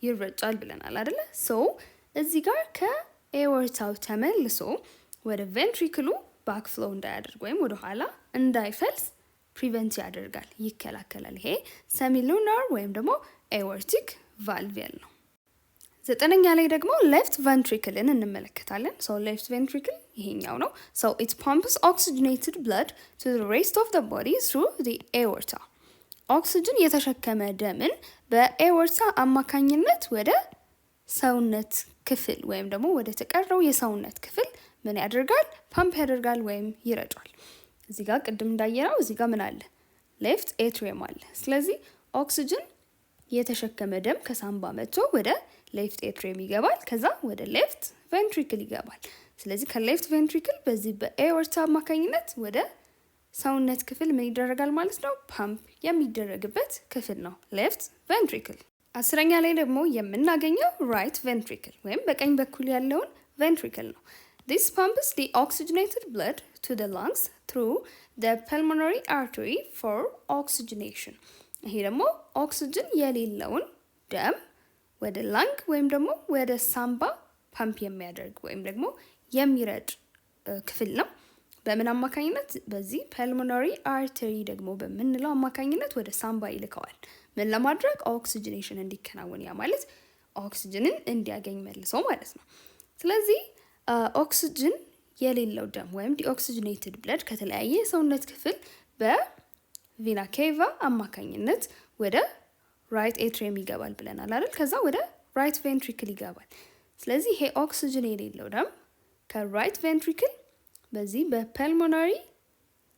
ይረጫል ብለናል አይደለ? ሶ እዚህ ጋር ከኤኦርታው ተመልሶ ወደ ቬንትሪክሉ ባክፍሎ እንዳያደርግ ወይም ወደ ኋላ እንዳይፈልስ ፕሪቨንት ያደርጋል፣ ይከላከላል። ይሄ ሰሚሉናር ወይም ደግሞ ኤወርቲክ ቫልቭ ያለው። ዘጠነኛ ላይ ደግሞ ሌፍት ቬንትሪክልን እንመለከታለን። ሶ ሌፍት ቬንትሪክል ይሄኛው ነው። ሶ ኢት ፓምፕስ ኦክሲጅኔትድ ብለድ ቱ ዘ ሬስት ኦፍ ዘ ቦዲ ትሩ ዘ ኤወርታ። ኦክሲጅን የተሸከመ ደምን በኤወርታ አማካኝነት ወደ ሰውነት ክፍል ወይም ደግሞ ወደ ተቀረው የሰውነት ክፍል ምን ያደርጋል? ፓምፕ ያደርጋል ወይም ይረጫል። እዚህ ጋር ቅድም እንዳየነው እዚህ ጋር ምን አለ? ሌፍት ኤትሪየም አለ። ስለዚህ ኦክሲጅን የተሸከመ ደም ከሳምባ መጥቶ ወደ ሌፍት ኤትሪየም ይገባል። ከዛ ወደ ሌፍት ቬንትሪክል ይገባል። ስለዚህ ከሌፍት ቬንትሪክል በዚህ በኤወርታ አማካኝነት ወደ ሰውነት ክፍል ምን ይደረጋል ማለት ነው? ፓምፕ የሚደረግበት ክፍል ነው ሌፍት ቬንትሪክል። አስረኛ ላይ ደግሞ የምናገኘው ራይት ቬንትሪክል ወይም በቀኝ በኩል ያለውን ቬንትሪክል ነው። This pumps the oxygenated blood to the lungs through the pulmonary artery for oxygenation. ይሄ ደግሞ ኦክሲጅን የሌለውን ደም ወደ ላንግ ወይም ደግሞ ወደ ሳምባ ፓምፕ የሚያደርግ ወይም ደግሞ የሚረጭ ክፍል ነው። በምን አማካኝነት? በዚህ ፐልሞናሪ አርተሪ ደግሞ በምንለው አማካኝነት ወደ ሳምባ ይልከዋል። ምን ለማድረግ? ኦክሲጅኔሽን እንዲከናወን፣ ያ ማለት ኦክሲጅንን እንዲያገኝ መልሶ ማለት ነው። ስለዚህ ኦክሲጅን የሌለው ደም ወይም ዲኦክሲጅኔትድ ብለድ ከተለያየ የሰውነት ክፍል በቪና ኬቫ አማካኝነት ወደ ራይት ኤትሪየም ይገባል ብለናል አይደል? ከዛ ወደ ራይት ቬንትሪክል ይገባል። ስለዚህ ይሄ ኦክሲጅን የሌለው ደም ከራይት ቬንትሪክል በዚህ በፐልሞናሪ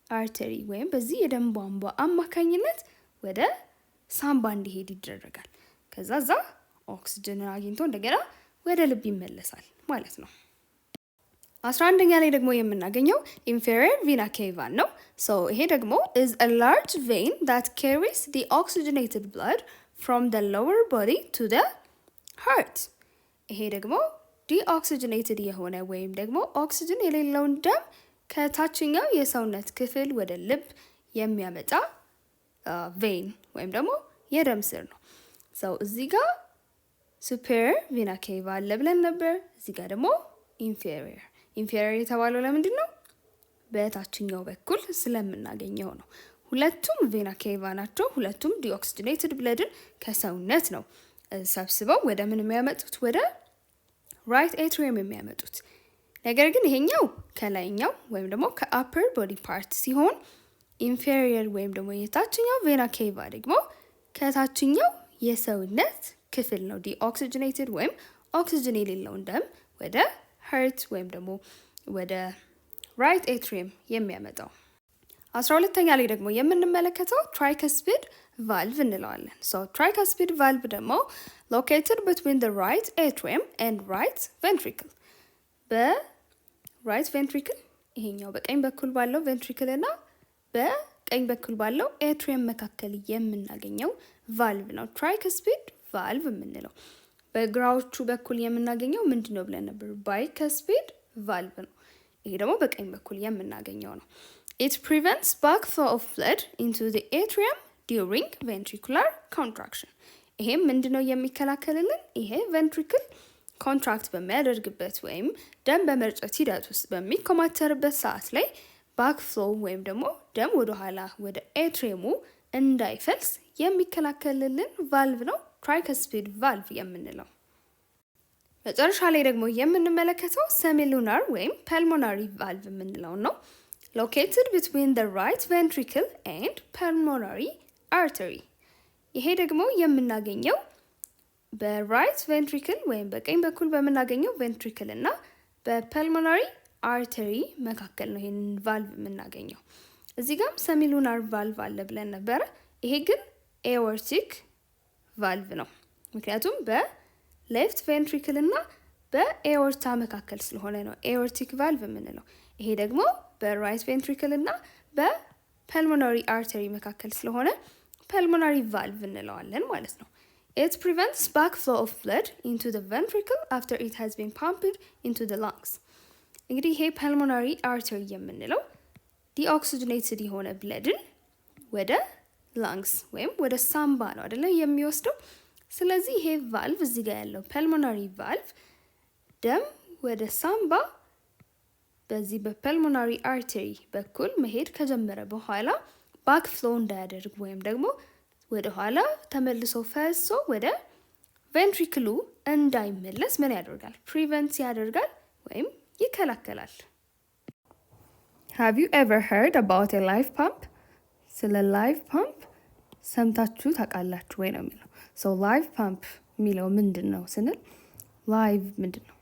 አርተሪ ወይም በዚህ የደም ቧንቧ አማካኝነት ወደ ሳምባ እንዲሄድ ይደረጋል። ከዛ እዛ ኦክሲጅንን አግኝቶ እንደገና ወደ ልብ ይመለሳል ማለት ነው። 11ኛ ላይ ደግሞ የምናገኘው ኢንፌሪየር ቪና ኬቫን ነው። ሶ ይሄ ደግሞ is a large vein that carries the oxygenated blood from the lower body to the heart. ይሄ ደግሞ ዲኦክሲጅኔትድ የሆነ ወይም ደግሞ ኦክሲጅን የሌለውን ደም ከታችኛው የሰውነት ክፍል ወደ ልብ የሚያመጣ ቬን ወይም ደግሞ የደም ስር ነው። ሰው እዚህ ጋር ሱፔሪየር ቪና ኬቫ አለ ብለን ነበር። እዚህ ጋር ደግሞ ኢንፌሪየር የተባለው ለምንድን ነው? በታችኛው በኩል ስለምናገኘው ነው። ሁለቱም ቬና ኬቫ ናቸው። ሁለቱም ዲኦክሲጅኔትድ ብለድን ከሰውነት ነው ሰብስበው ወደ ምን የሚያመጡት? ወደ ራይት ኤትሪየም የሚያመጡት። ነገር ግን ይሄኛው ከላይኛው ወይም ደግሞ ከአፐር ቦዲ ፓርት ሲሆን ኢንፌሪየር ወይም ደግሞ የታችኛው ቬና ኬቫ ደግሞ ከታችኛው የሰውነት ክፍል ነው ዲኦክሲጅኔትድ ወይም ኦክሲጅን የሌለውን ደም ወደ ሀርት ወይም ደግሞ ወደ ራይት ኤትሪየም የሚያመጣው። 12ኛ ላይ ደግሞ የምንመለከተው ትራይከስፒድ ቫልቭ እንለዋለን። ሶ ትራይከስፒድ ቫልቭ ደግሞ located between the right atrium and right ventricle. በራይት ቬንትሪክል ይሄኛው በቀኝ በኩል ባለው ቬንትሪክል እና በቀኝ በኩል ባለው ኤትሪየም መካከል የምናገኘው ቫልቭ ነው ትራይከስፒድ ቫልቭ የምንለው። በግራዎቹ በኩል የምናገኘው ምንድን ነው ብለን ነበር? ባይከስፒድ ቫልቭ ነው። ይሄ ደግሞ በቀኝ በኩል የምናገኘው ነው። It prevents backflow of blood into the atrium during ventricular contraction. ይሄም ምንድነው የሚከላከልልን? ይሄ ቬንትሪክል ኮንትራክት በሚያደርግበት ወይም ደም በመርጨት ሂደት ውስጥ በሚኮማተርበት ሰዓት ላይ ባክፍሎው ወይም ደግሞ ደም ወደ ኋላ ወደ ኤትሪየሙ እንዳይፈልስ የሚከላከልልን ቫልቭ ነው ትራይከስፒድ ቫልቭ የምንለው። መጨረሻ ላይ ደግሞ የምንመለከተው ሰሚሉናር ወይም ፐልሞናሪ ቫልቭ የምንለው ነው። located between the right ventricle and pulmonary artery. ይሄ ደግሞ የምናገኘው በራይት ቬንትሪክል ወይም በቀኝ በኩል በምናገኘው ቬንትሪክል እና በፐልሞናሪ አርተሪ መካከል ነው ይሄን ቫልቭ የምናገኘው። እዚህ ጋር ሰሚሉናር ቫልቭ አለ ብለን ነበረ። ይሄ ግን ኤወርቲክ ቫልቭ ነው። ምክንያቱም በሌፍት ቬንትሪክል እና በኤወርታ መካከል ስለሆነ ነው ኤወርቲክ ቫልቭ የምንለው። ይሄ ደግሞ በራይት ቬንትሪክል እና በፐልሞናሪ አርተሪ መካከል ስለሆነ ፐልሞናሪ ቫልቭ እንለዋለን ማለት ነው። It prevents backflow of blood into the ventricle after it has been pumped into the lungs. እንግዲህ ይሄ ፐልሞናሪ አርተሪ የምንለው ዲኦክሲጅኔትድ የሆነ ብለድን ወደ ላንግስ ወይም ወደ ሳምባ ነው አይደለ የሚወስደው። ስለዚህ ይሄ ቫልቭ እዚህ ጋር ያለው ፐልሞናሪ ቫልቭ ደም ወደ ሳምባ በዚህ በፐልሞናሪ አርተሪ በኩል መሄድ ከጀመረ በኋላ ባክ ፍሎ እንዳያደርግ ወይም ደግሞ ወደ ኋላ ተመልሶ ፈሶ ወደ ቬንትሪክሉ እንዳይመለስ ምን ያደርጋል? ፕሪቨንት ያደርጋል ወይም ይከላከላል። Have you ever heard about a live pump? ስለ live pump ሰምታችሁ ታውቃላችሁ ወይ ነው የሚለው። So live pump የሚለው ምንድን ነው ስንል live ምንድን ነው?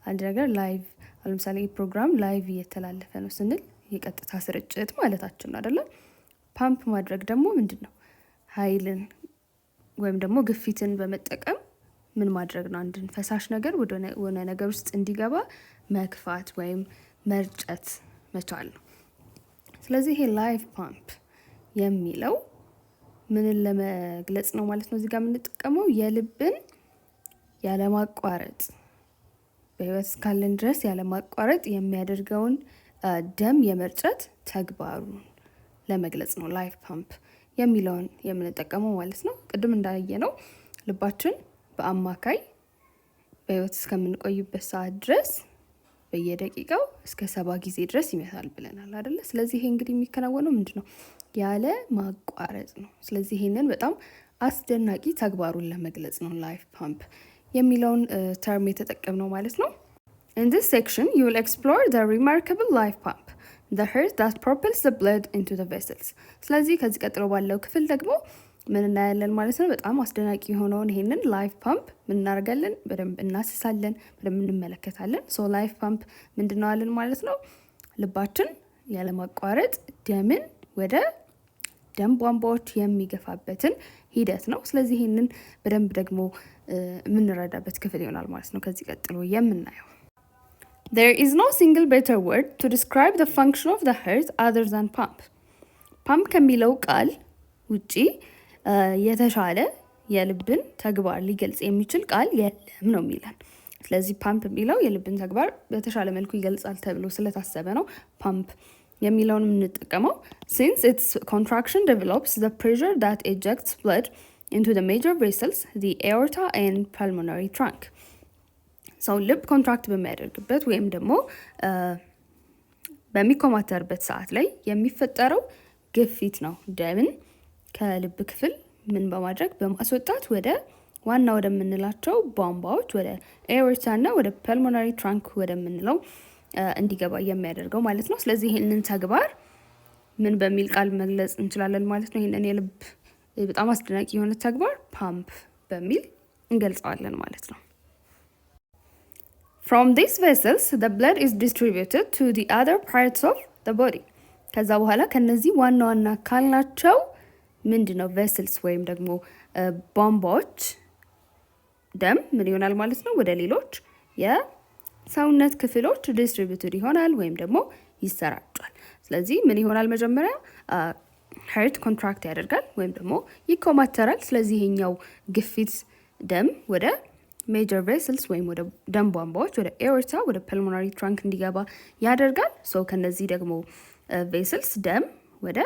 አንድ ነገር live ለምሳሌ ፕሮግራም ላይቭ እየተላለፈ ነው ስንል የቀጥታ ስርጭት ማለታችን ነው አይደለ? ፓምፕ ማድረግ ደግሞ ምንድን ነው? ኃይልን ወይም ደግሞ ግፊትን በመጠቀም ምን ማድረግ ነው? አንድን ፈሳሽ ነገር ወደ ነገር ውስጥ እንዲገባ መክፋት ወይም መርጨት መቻል ነው። ስለዚህ ይሄ ላይቭ ፓምፕ የሚለው ምንን ለመግለጽ ነው ማለት ነው? እዚህ ጋር የምንጠቀመው የልብን ያለማቋረጥ በህይወት እስካለን ድረስ ያለማቋረጥ የሚያደርገውን ደም የመርጨት ተግባሩን ለመግለጽ ነው ላይቭ ፓምፕ የሚለውን የምንጠቀመው ማለት ነው። ቅድም እንዳየነው ልባችን በአማካይ በህይወት እስከምንቆይበት ሰዓት ድረስ በየደቂቃው እስከ 70 ጊዜ ድረስ ይመታል ብለናል አይደለ? ስለዚህ ይሄ እንግዲህ የሚከናወነው ምንድነው? ያለ ማቋረጥ ነው። ስለዚህ ይሄንን በጣም አስደናቂ ተግባሩን ለመግለጽ ነው ላይቭ ፓምፕ የሚለውን ተርም የተጠቀምነው ማለት ነው። In this section you will explore the remarkable live pump, the heart that propels the blood into the vessels. ስለዚህ ከዚህ ቀጥሎ ባለው ክፍል ደግሞ ምን እናያለን ማለት ነው? በጣም አስደናቂ የሆነውን ይሄንን ላይቭ ፓምፕ ምን እናደርጋለን? በደንብ እናስሳለን፣ በደንብ እንመለከታለን። ሶ ላይቭ ፓምፕ ምንድነው አለን ማለት ነው? ልባችን ያለማቋረጥ ደምን ወደ ደም ቧንቧዎች የሚገፋበትን ሂደት ነው። ስለዚህ ይሄንን በደንብ ደግሞ የምንረዳበት ክፍል ይሆናል ማለት ነው ከዚህ ቀጥሎ የምናየው። There is no single better word to describe the function of the heart other than pump. ፓምፕ ከሚለው ቃል ውጪ የተሻለ የልብን ተግባር ሊገልጽ የሚችል ቃል የለም ነው የሚለን። ስለዚህ ፓምፕ የሚለው የልብን ተግባር በተሻለ መልኩ ይገልጻል ተብሎ ስለታሰበ ነው ፓምፕ የሚለውን የምንጠቀመው። Since its contraction develops the pressure that ejects blood into the major vessels, the aorta and pulmonary trunk. ሰው ልብ ኮንትራክት በሚያደርግበት ወይም ደግሞ በሚኮማተርበት ሰዓት ላይ የሚፈጠረው ግፊት ነው ደምን ከልብ ክፍል ምን በማድረግ በማስወጣት ወደ ዋና ወደምንላቸው ቧንቧዎች ወደ ኤኦርታ እና ወደ ፐልሞናሪ ትራንክ ወደምንለው እንዲገባ የሚያደርገው ማለት ነው። ስለዚህ ይህንን ተግባር ምን በሚል ቃል መግለጽ እንችላለን ማለት ነው? ይህንን የልብ በጣም አስደናቂ የሆነ ተግባር ፓምፕ በሚል እንገልጸዋለን ማለት ነው። From these vessels the blood is distributed to the other parts of the body. ከዛ በኋላ ከነዚህ ዋና ዋና ካልናቸው ምንድነው ቬስልስ ወይም ደግሞ ቧንቧዎች ደም ምን ይሆናል ማለት ነው? ወደ ሌሎች የሰውነት ክፍሎች ዲስትሪቢዩትድ ይሆናል ወይም ደግሞ ይሰራጫል። ስለዚህ ምን ይሆናል? መጀመሪያ ሀርት ኮንትራክት ያደርጋል ወይም ደግሞ ይኮማተራል። ስለዚህ ይሄኛው ግፊት ደም ወደ ሜጀር ቬስልስ ወይም ወደ ደም ቧንቧዎች ወደ ኤኦርታ ወደ ፐልሞናሪ ትራንክ እንዲገባ ያደርጋል። ሶ ከነዚህ ደግሞ ቬስልስ ደም ወደ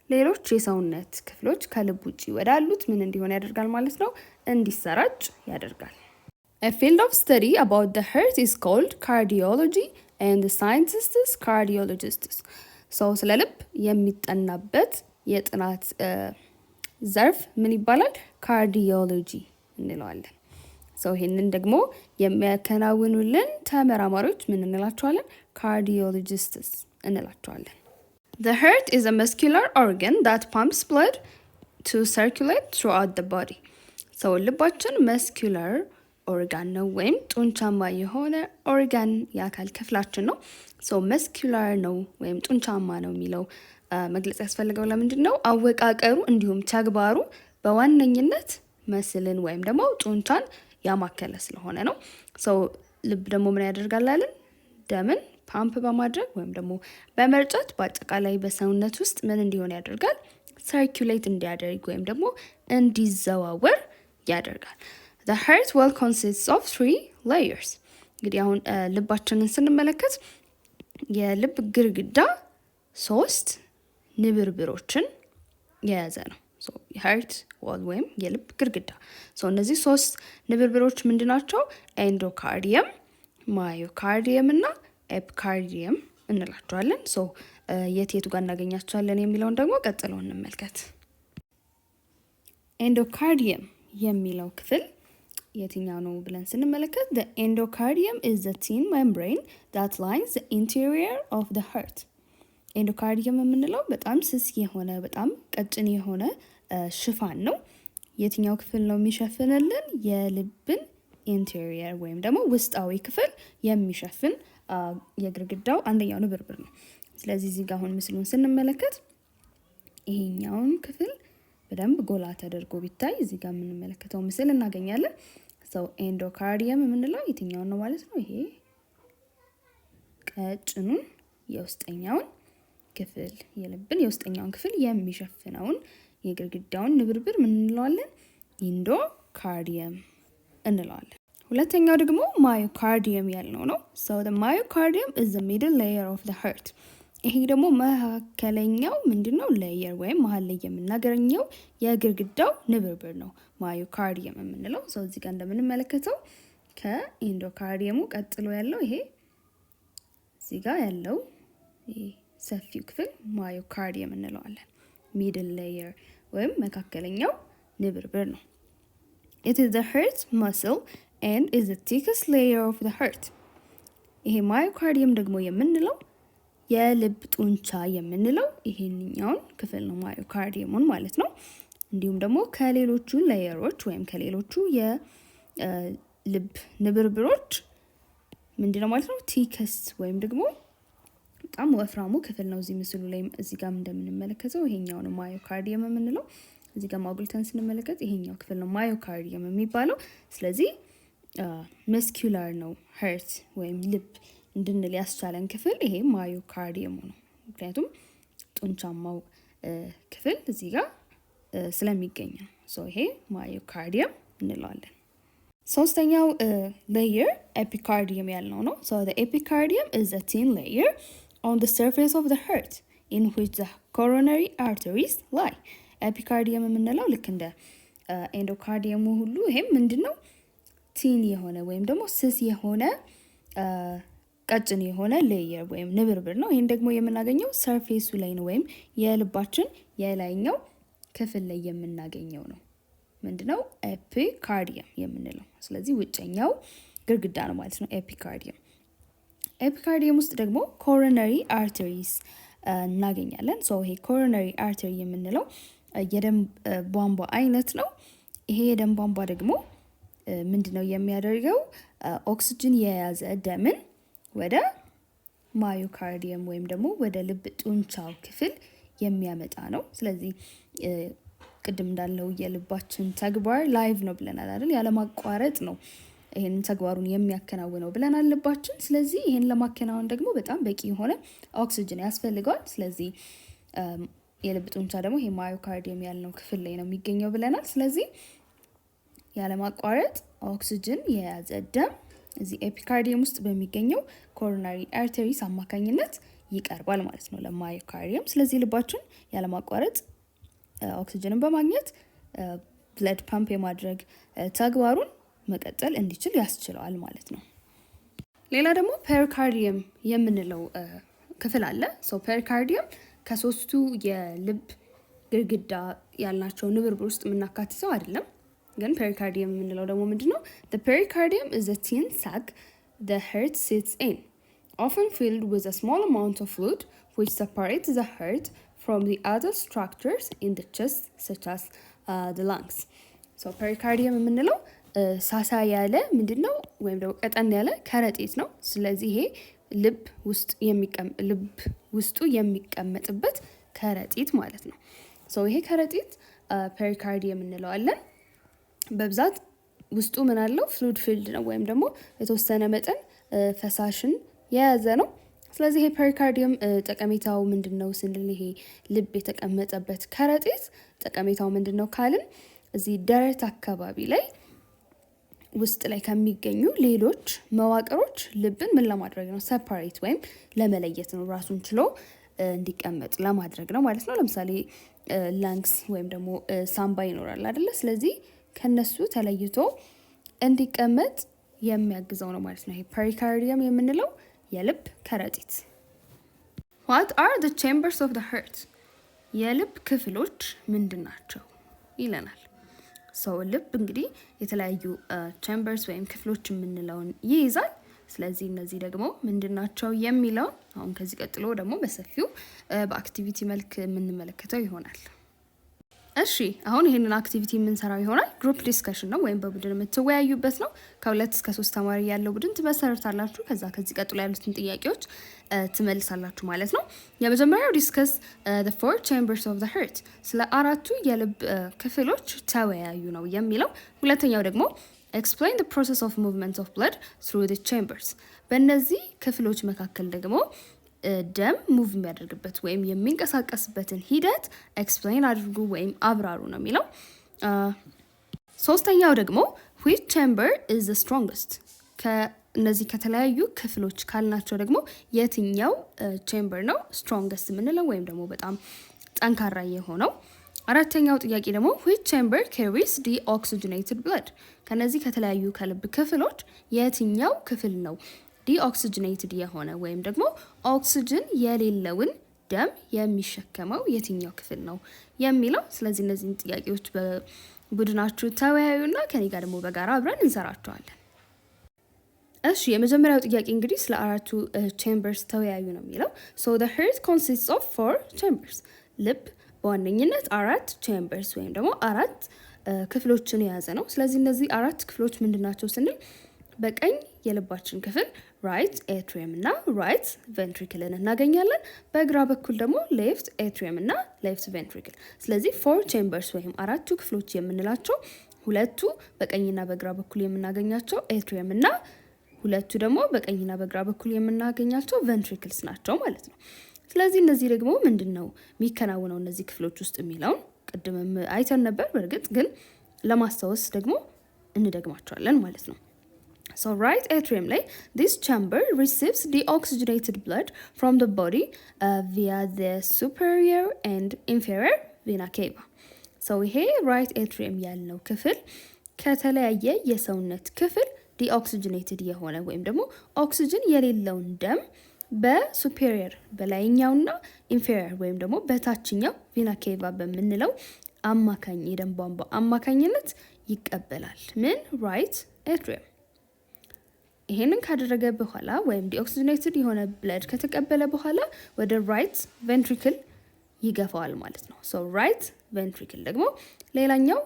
ሌሎች የሰውነት ክፍሎች ከልብ ውጪ ወዳሉት ምን እንዲሆን ያደርጋል ማለት ነው? እንዲሰራጭ ያደርጋል። A field of study about the heart is called cardiology and the scientists cardiologists. So ስለ ልብ የሚጠናበት የጥናት ዘርፍ ምን ይባላል? ካርዲዮሎጂ እንለዋለን። ሰው ይሄንን ደግሞ የሚያከናውኑልን ተመራማሪዎች ምን እንላቸዋለን? ካርዲዮሎጂስትስ እንላቸዋለን። The heart is a muscular organ that pumps blood to circulate throughout the body. So ልባችን መስኩላር ኦርጋን ነው ወይም ጡንቻማ የሆነ ኦርጋን የአካል ክፍላችን ነው። ሶ መስኩላር ነው ወይም ጡንቻማ ነው የሚለው መግለጽ ያስፈልገው ለምንድን ነው? አወቃቀሩ እንዲሁም ተግባሩ በዋነኝነት መስልን ወይም ደግሞ ጡንቻን ያማከለ ስለሆነ ነው። ሰው ልብ ደግሞ ምን ያደርጋላልን? ደምን ፓምፕ በማድረግ ወይም ደግሞ በመርጨት በአጠቃላይ በሰውነት ውስጥ ምን እንዲሆን ያደርጋል? ሰርኩሌት እንዲያደርግ ወይም ደግሞ እንዲዘዋወር ያደርጋል። The heart wall consists of 3 layers. እንግዲህ አሁን ልባችንን ስንመለከት የልብ ግርግዳ 3 ንብርብሮችን የያዘ ነው። heart wall ወይም የልብ ግርግዳ። እነዚህ 3 ንብርብሮች ምንድናቸው? ኤንዶካርዲየም፣ ማዮካርዲየም እና ኤፒካርዲየም እንላቸዋለን። ሶ የቱ ጋር እናገኛቸዋለን የሚለውን ደግሞ ቀጥሎ እንመልከት። ኤንዶካርዲየም የሚለው ክፍል የትኛው ነው ብለን ስንመለከት the endocardium is the thin membrane that lines the interior of the heart። ኤንዶካርዲየም የምንለው በጣም ስስ የሆነ በጣም ቀጭን የሆነ ሽፋን ነው። የትኛው ክፍል ነው የሚሸፍንልን? የልብን ኢንቴሪየር ወይም ደግሞ ውስጣዊ ክፍል የሚሸፍን የግድግዳው አንደኛው ንብርብር ነው። ስለዚህ እዚህ ጋር አሁን ምስሉን ስንመለከት ይሄኛውን ክፍል በደንብ ጎላ ተደርጎ ቢታይ እዚህ ጋር የምንመለከተው ምስል እናገኛለን። ሰው ኤንዶካርዲየም የምንለው የትኛውን ነው ማለት ነው? ይሄ ቀጭኑን የውስጠኛውን ክፍል የልብን የውስጠኛውን ክፍል የሚሸፍነውን የግድግዳውን ንብርብር ምን እንለዋለን? ኢንዶካርዲየም እንለዋለን። ሁለተኛው ደግሞ ማዮካርዲየም ያልነው ነው። so the myocardium is the middle layer of the heart። ይሄ ደግሞ መካከለኛው ምንድነው? ሌየር ወይም መሀል ላይ የምናገኘው የግድግዳው ንብርብር ነው ማዮካርዲየም የምንለው። so እዚህ ጋር እንደምንመለከተው ከኢንዶካርዲየሙ ቀጥሎ ያለው ይሄ እዚህ ጋር ያለው ይሄ ሰፊው ክፍል ማዮካርዲየም እንለዋለን። ሚድል ሌየር ወይም መካከለኛው ንብርብር ነው። it is the heart muscle and is the thickest layer of the heart። ይሄ ማዮካርዲየም ደግሞ የምንለው የልብ ጡንቻ የምንለው ይሄንኛውን ክፍል ነው ማዮካርዲየሙን ማለት ነው። እንዲሁም ደግሞ ከሌሎቹ ሌየሮች ወይም ከሌሎቹ የልብ ንብርብሮች ምንድነው ማለት ነው? ቲከስት ወይም ደግሞ በጣም ወፍራሙ ክፍል ነው። እዚህ ምስሉ ላይ እዚህ ጋር እንደምንመለከተው ይሄኛው ነው ማዮካርዲየም የምንለው። እዚህ ጋር ማጉልተን ስንመለከት ይሄኛው ክፍል ነው ማዮካርዲየም የሚባለው። ስለዚህ መስኩላር ነው ሀርት ወይም ልብ እንድንል ያስቻለን ክፍል ይሄ ማዮካርዲየሙ ነው። ምክንያቱም ጡንቻማው ክፍል እዚህ ጋር ስለሚገኝ ነው። ሶ ይሄ ማዮካርዲየም እንለዋለን። ሶስተኛው ሌየር ኤፒካርዲየም ያልነው ነው። so the epicardium is a thin layer on the surface of the heart in which the coronary arteries lie። ኤፒካርዲየም የምንለው ልክ እንደ ኤንዶካርዲየሙ ሁሉ ይሄም ምንድነው? ቲን የሆነ ወይም ደግሞ ስስ የሆነ ቀጭን የሆነ ሌየር ወይም ንብርብር ነው። ይሄን ደግሞ የምናገኘው ሰርፌሱ ላይ ነው ወይም የልባችን የላይኛው ክፍል ላይ የምናገኘው ነው። ምንድነው? ኤፒካርዲየም የምንለው። ስለዚህ ውጨኛው ግድግዳ ነው ማለት ነው ኤፒካርዲየም። ኤፒካርዲየም ውስጥ ደግሞ ኮሮነሪ አርተሪስ እናገኛለን። ሶ ይሄ ኮሮነሪ አርተሪ የምንለው የደም ቧንቧ አይነት ነው። ይሄ የደም ቧንቧ ደግሞ ምንድነው የሚያደርገው? ኦክሲጅን የያዘ ደምን ወደ ማዮካርዲየም ወይም ደግሞ ወደ ልብ ጡንቻው ክፍል የሚያመጣ ነው። ስለዚህ ቅድም እንዳለው የልባችን ተግባር ላይቭ ነው ብለናል አይደል? ያለማቋረጥ ነው ይሄንን ተግባሩን የሚያከናውነው ብለናል ልባችን። ስለዚህ ይሄን ለማከናወን ደግሞ በጣም በቂ የሆነ ኦክሲጅን ያስፈልገዋል። ስለዚህ የልብ ጡንቻ ደግሞ ይሄ ማዮካርዲየም ያልነው ክፍል ላይ ነው የሚገኘው ብለናል። ስለዚህ ያለማቋረጥ ኦክሲጅን የያዘ ደም እዚህ ኤፒካርዲየም ውስጥ በሚገኘው ኮሮናሪ አርተሪስ አማካኝነት ይቀርባል ማለት ነው ለማዮካርዲየም። ስለዚህ ልባችን ያለማቋረጥ ኦክሲጅንን በማግኘት ብለድ ፓምፕ የማድረግ ተግባሩን መቀጠል እንዲችል ያስችለዋል ማለት ነው። ሌላ ደግሞ ፔሪካርዲየም የምንለው ክፍል አለ። ሶ ፔሪካርዲየም ከሶስቱ የልብ ግድግዳ ያልናቸው ንብርብር ውስጥ የምናካትተው አይደለም። ግን ፔሪካርዲየም የምንለው ደግሞ ምንድነው? the pericardium is a thin sac the heart sits in, often filled with a small amount of fluid which separates the heart from the other structures in the chest such as the lungs። so pericardium የምንለው ሳሳ ያለ ምንድነው? ወይም ደግሞ ቀጠን ያለ ከረጢት ነው። ስለዚህ ይሄ ልብ ውስጡ የሚቀመጥበት ከረጢት ማለት ነው። so ይሄ ከረጢት ፔሪካርዲየም እንለዋለን። በብዛት ውስጡ ምን አለው? ፍሉድ ፊልድ ነው ወይም ደግሞ የተወሰነ መጠን ፈሳሽን የያዘ ነው። ስለዚህ ይሄ ፔሪካርዲየም ጠቀሜታው ምንድነው ስንል ይሄ ልብ የተቀመጠበት ከረጢት ጠቀሜታው ምንድነው ካልን እዚህ ደረት አካባቢ ላይ ውስጥ ላይ ከሚገኙ ሌሎች መዋቅሮች ልብን ምን ለማድረግ ነው? ሰፓሬት ወይም ለመለየት ነው። ራሱን ችሎ እንዲቀመጥ ለማድረግ ነው ማለት ነው። ለምሳሌ ላንግስ ወይም ደግሞ ሳምባ ይኖራል አይደለ? ስለዚህ ከነሱ ተለይቶ እንዲቀመጥ የሚያግዘው ነው ማለት ነው። ይሄ ፔሪካርዲየም የምንለው የልብ ከረጢት። What are the chambers of the heart? የልብ ክፍሎች ምንድን ናቸው ይለናል። ሰው ልብ እንግዲህ የተለያዩ ቼምበርስ ወይም ክፍሎች የምንለውን ይይዛል። ስለዚህ እነዚህ ደግሞ ምንድናቸው የሚለውን አሁን ከዚህ ቀጥሎ ደግሞ በሰፊው በአክቲቪቲ መልክ የምንመለከተው ይሆናል። እሺ አሁን ይሄንን አክቲቪቲ የምንሰራው ይሆናል። ግሩፕ ዲስከሽን ነው ወይም በቡድን የምትወያዩበት ነው። ከ2 እስከ 3 ተማሪ ያለው ቡድን ትመሰርታላችሁ። ከዚህ ቀጥሎ ያሉትን ጥያቄዎች ትመልሳላችሁ ማለት ነው። የመጀመሪያው ዲስከስ the 4 chambers of the heart፣ ስለ 4ቱ የልብ ክፍሎች ተወያዩ ነው የሚለው። ሁለተኛው ደግሞ explain the process of movement of blood through the chambers፣ በእነዚህ ክፍሎች መካከል ደግሞ ደም ሙቭ የሚያደርግበት ወይም የሚንቀሳቀስበትን ሂደት ኤክስፕሌን አድርጉ ወይም አብራሩ ነው የሚለው። ሶስተኛው ደግሞ which chamber is the strongest፣ ከእነዚህ ከተለያዩ ክፍሎች ካልናቸው ደግሞ የትኛው ቼምበር ነው strongest የምንለው ወይም ደግሞ በጣም ጠንካራ የሆነው። አራተኛው ጥያቄ ደግሞ which chamber carries the oxygenated blood፣ ከነዚህ ከተለያዩ ከልብ ክፍሎች የትኛው ክፍል ነው ዲኦክሲጅኔትድ የሆነ ወይም ደግሞ ኦክሲጅን የሌለውን ደም የሚሸከመው የትኛው ክፍል ነው የሚለው። ስለዚህ እነዚህን ጥያቄዎች በቡድናችሁ ተወያዩና ከኔ ጋር ደግሞ በጋራ አብረን እንሰራቸዋለን። እሺ የመጀመሪያው ጥያቄ እንግዲህ ስለ 4ቱ ቼምበርስ ተወያዩ ነው የሚለው። so the heart consists of 4 chambers፣ ልብ በዋነኝነት 4 ቼምበርስ ወይም ደግሞ 4 ክፍሎችን የያዘ ነው። ስለዚህ እነዚህ 4 ክፍሎች ምንድናቸው ስንል በቀኝ የልባችን ክፍል ራይት ኤትሪየም እና ራይት ቬንትሪክልን እናገኛለን። በግራ በኩል ደግሞ ሌፍት ኤትሪየም እና ሌፍት ቬንትሪክል። ስለዚህ 4 ቼምበርስ ወይም 4ቱ ክፍሎች የምንላቸው ሁለቱ በቀኝና በግራ በኩል የምናገኛቸው ኤትሪየም እና ሁለቱ ደግሞ በቀኝና በግራ በኩል የምናገኛቸው ቬንትሪክልስ ናቸው ማለት ነው። ስለዚህ እነዚህ ደግሞ ምንድን ነው የሚከናወነው እነዚህ ክፍሎች ውስጥ የሚለውን ቅድምም አይተን ነበር። በእርግጥ ግን ለማስታወስ ደግሞ እንደግማቸዋለን ማለት ነው። So right atrium ላይ this chamber receives deoxygenated blood from the body via the superior and inferior vena cava። So ይሄ right atrium ያለው ክፍል ከተለያየ የሰውነት ክፍል deoxygenated የሆነ ወይም ደግሞ ኦክሲጅን የሌለውን ደም በሱፔሪየር በላይኛውና ኢንፌሪየር ወይም ደግሞ በታችኛው ቬና ኬቫ በምንለው አማካኝ የደም ቧንቧ አማካኝነት ይቀበላል። ምን right atrium። ይሄንን ካደረገ በኋላ ወይም ዲኦክሲጅኔትድ የሆነ ብለድ ከተቀበለ በኋላ ወደ ራይት ቬንትሪክል ይገፋዋል ማለት ነው። ሶ ራይት ቬንትሪክል ደግሞ ሌላኛው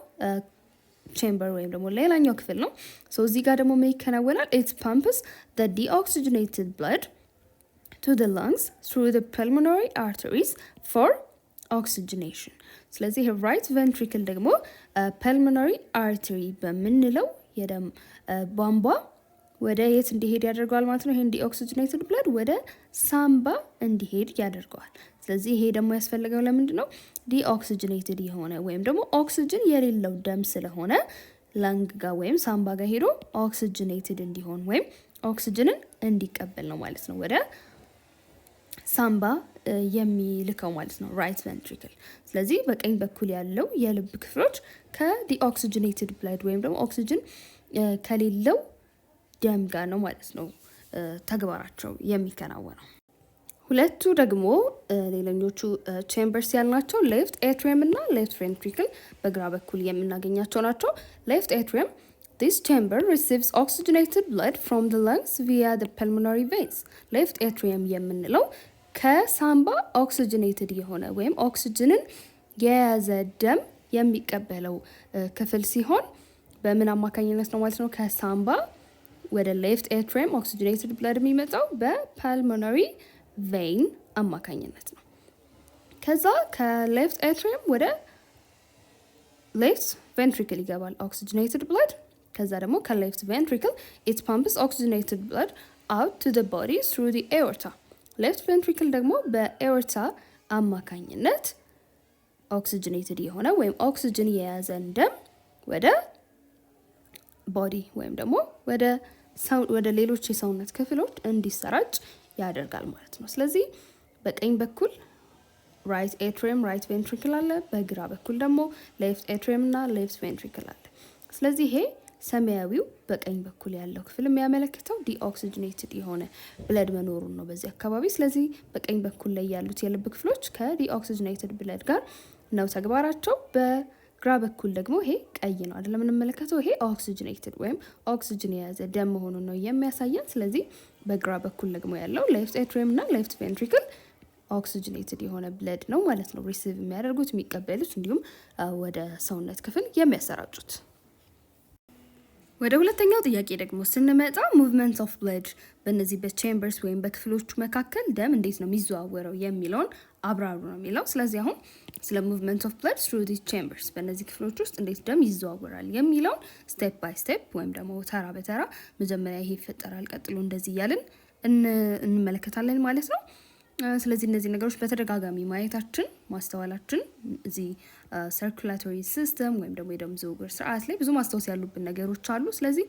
ቼምበር ወይም ደግሞ ሌላኛው ክፍል ነው። ሶ እዚህ ጋር ደግሞ ምን ይከናወናል? it pumps the deoxygenated blood to the lungs through the pulmonary arteries for oxygenation። ስለዚህ ራይት ቬንትሪክል ደግሞ pulmonary artery በምንለው የደም ቧንቧ ወደ የት እንዲሄድ ያደርገዋል ማለት ነው። ይሄን ዲኦክሲጅኔትድ ብለድ ወደ ሳምባ እንዲሄድ ያደርገዋል። ስለዚህ ይሄ ደግሞ ያስፈልገው ለምንድን ነው? ዲኦክሲጅኔትድ የሆነ ወይም ደግሞ ኦክሲጅን የሌለው ደም ስለሆነ ላንግ ጋር ወይም ሳምባ ጋር ሄዶ ኦክሲጅኔትድ እንዲሆን ወይም ኦክሲጅንን እንዲቀበል ነው ማለት ነው ወደ ሳምባ የሚልከው ማለት ነው ራይት ቬንትሪክል። ስለዚህ በቀኝ በኩል ያለው የልብ ክፍሎች ከዲኦክሲጅኔትድ ብለድ ወይም ደግሞ ኦክሲጅን ከሌለው ደም ጋር ነው ማለት ነው ተግባራቸው የሚከናወነው። ሁለቱ ደግሞ ሌላኞቹ ቼምበርስ ያልናቸው ሌፍት ኤትሪየም እና ሌፍት ቬንትሪክል በግራ በኩል የምናገኛቸው ናቸው። ሌፍት ኤትሪየም this chamber receives oxygenated blood from the lungs via the pulmonary veins። ሌፍት ኤትሪየም የምንለው ከሳምባ ኦክሲጅኔትድ የሆነ ወይም ኦክሲጅንን የያዘ ደም የሚቀበለው ክፍል ሲሆን በምን አማካኝነት ነው ማለት ነው? ከሳምባ ወደ ሌፍት ኤትሪየም ኦክሲጅኔትድ ብለድ የሚመጣው በፓልሞናሪ ቬይን አማካኝነት ነው። ከዛ ከሌፍት ኤትሪየም ወደ ሌፍት ቬንትሪክል ይገባል ኦክሲጅኔትድ ብለድ። ከዛ ደግሞ ከሌፍት ቬንትሪክል it pumps oxygenated blood out to the body through the aorta። ሌፍት ቬንትሪክል ደግሞ በኤኦርታ አማካኝነት ኦክሲጅኔትድ የሆነ ወይም ኦክሲጅን የያዘን ደም ወደ ቦዲ ወይም ደግሞ ወደ ሌሎች የሰውነት ክፍሎች እንዲሰራጭ ያደርጋል ማለት ነው። ስለዚህ በቀኝ በኩል ራይት ኤትሪየም ራይት ቬንትሪክል አለ፣ በግራ በኩል ደግሞ ሌፍት ኤትሪየም እና ሌፍት ቬንትሪክል አለ። ስለዚህ ይሄ ሰማያዊው በቀኝ በኩል ያለው ክፍል የሚያመለክተው ዲኦክሲጅኔትድ የሆነ ብለድ መኖሩን ነው በዚህ አካባቢ። ስለዚህ በቀኝ በኩል ላይ ያሉት የልብ ክፍሎች ከዲኦክሲጅኔትድ ብለድ ጋር ነው ተግባራቸው። በግራ በኩል ደግሞ ይሄ ቀይ ነው አይደለም የምንመለከተው፣ ይሄ ኦክሲጅኔትድ ወይም ኦክሲጅን የያዘ ደም መሆኑን ነው የሚያሳየን። ስለዚህ በግራ በኩል ደግሞ ያለው ሌፍት ኤትሪየም እና ሌፍት ቬንትሪክል ኦክሲጅኔትድ የሆነ ብለድ ነው ማለት ነው ሪሲቭ የሚያደርጉት የሚቀበሉት፣ እንዲሁም ወደ ሰውነት ክፍል የሚያሰራጩት። ወደ ሁለተኛው ጥያቄ ደግሞ ስንመጣ ሙቭመንት ኦፍ ብለድ በእነዚህ በቼምበርስ ወይም በክፍሎቹ መካከል ደም እንዴት ነው የሚዘዋወረው የሚለውን አብራሩ ነው የሚለው። ስለዚህ አሁን ስለ ሙቭመንት ኦፍ ብለድ ትሩ ዲስ ቼምበርስ በእነዚህ ክፍሎች ውስጥ እንዴት ደም ይዘዋወራል የሚለውን ስቴፕ ባይ ስቴፕ ወይም ደግሞ ተራ በተራ መጀመሪያ ይሄ ይፈጠራል፣ ቀጥሎ እንደዚህ እያልን እንመለከታለን ማለት ነው። ስለዚህ እነዚህ ነገሮች በተደጋጋሚ ማየታችን ማስተዋላችን እዚህ ሰርኩላቶሪ ሲስተም ወይም ደግሞ የደም ዝውውር ስርዓት ላይ ብዙ ማስታወስ ያሉብን ነገሮች አሉ። ስለዚህ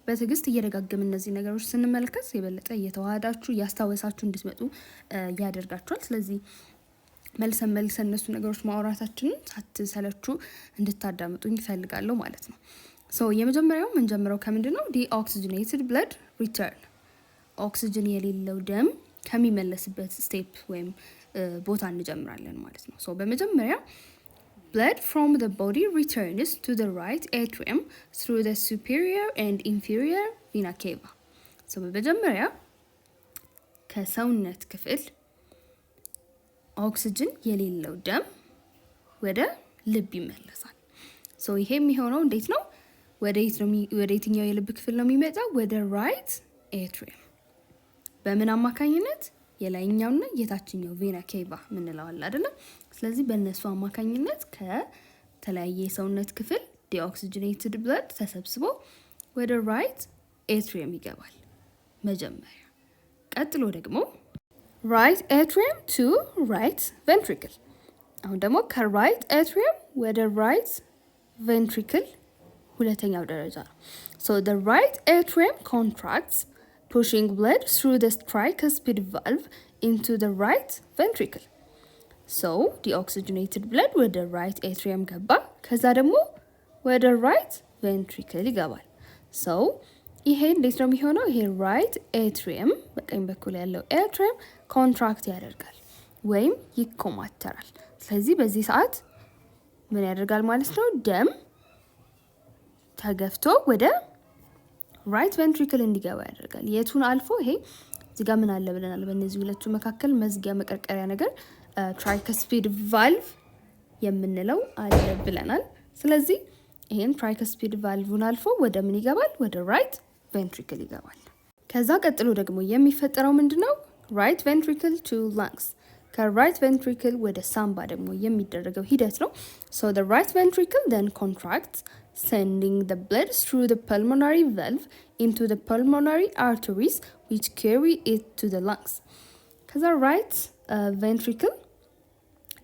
በትዕግስት እየደጋገምን እነዚህ ነገሮች ስንመለከት የበለጠ እየተዋሃዳችሁ እያስታወሳችሁ እንድትመጡ ያደርጋችኋል። ስለዚህ መልሰን እነሱ ነገሮች ማውራታችንን ሳትሰለቹ እንድታዳምጡኝ ይፈልጋለሁ ማለት ነው። የመጀመሪያው የምንጀምረው ከምንድን ነው? ዲኦክሲጅኔትድ ብለድ ሪተርን፣ ኦክሲጅን የሌለው ደም ከሚመለስበት ስቴፕ ወይም ቦታ እንጀምራለን ማለት ነው። በመጀመሪያ blood from the body returns to the right atrium through the superior and inferior vena cava. በመጀመሪያ ከሰውነት ክፍል ኦክሲጅን የሌለው ደም ወደ ልብ ይመለሳል። ይሄ የሚሆነው እንዴት ነው? ወደ የትኛው የልብ ክፍል ነው የሚመጣው? ወደ ራይት ኤትሪየም። በምን አማካኝነት? የላይኛውና የታችኛው ቬና ኬቫ ምንለው አለ አይደለም። ስለዚህ በእነሱ አማካኝነት ከተለያየ የሰውነት ክፍል ዲኦክሲጅኔትድ ብለድ ተሰብስቦ ወደ ራይት ኤትሪየም ይገባል መጀመሪያ። ቀጥሎ ደግሞ ራይት ኤትሪየም ቱ ራይት ቬንትሪክል። አሁን ደግሞ ከራይት ኤትሪየም ወደ ራይት ቬንትሪክል ሁለተኛው ደረጃ ነው። the right atrium contracts pushing blood through the tricuspid valve into the right ventricle. deoxygenated blood ወደ right atrium ገባ። ከዛ ደግሞ ወደ right ventricle ይገባል። ይሄ እንዴት ነው የሚሆነው? ይሄ right atrium በቀኝ በኩል ያለው atrium ኮንትራክት ያደርጋል ወይም ይኮማተራል። ስለዚህ በዚህ ሰዓት ምን ያደርጋል ማለት ነው? ደም ተገፍቶ ወደ ራይት ቬንትሪክል እንዲገባ ያደርጋል። የቱን አልፎ? ይሄ እዚህ ጋር ምን አለ ብለናል? በእነዚህ ሁለቱ መካከል መዝጊያ መቀርቀሪያ ነገር ትራይከስፒድ ቫልቭ የምንለው አለ ብለናል። ስለዚህ ይሄን ትራይከስፒድ ቫልቭን አልፎ ወደ ምን ይገባል? ወደ ራይት ቬንትሪክል ይገባል። ከዛ ቀጥሎ ደግሞ የሚፈጠረው ምንድነው? ራይት ቬንትሪክል ቱ ላንግስ፣ ከራይት ቬንትሪክል ወደ ሳምባ ደግሞ የሚደረገው ሂደት ነው። the right ventricle then contracts, sending the blood through the pulmonary valve into the pulmonary arteries which carry it to the lungs. ከዛ right ventricle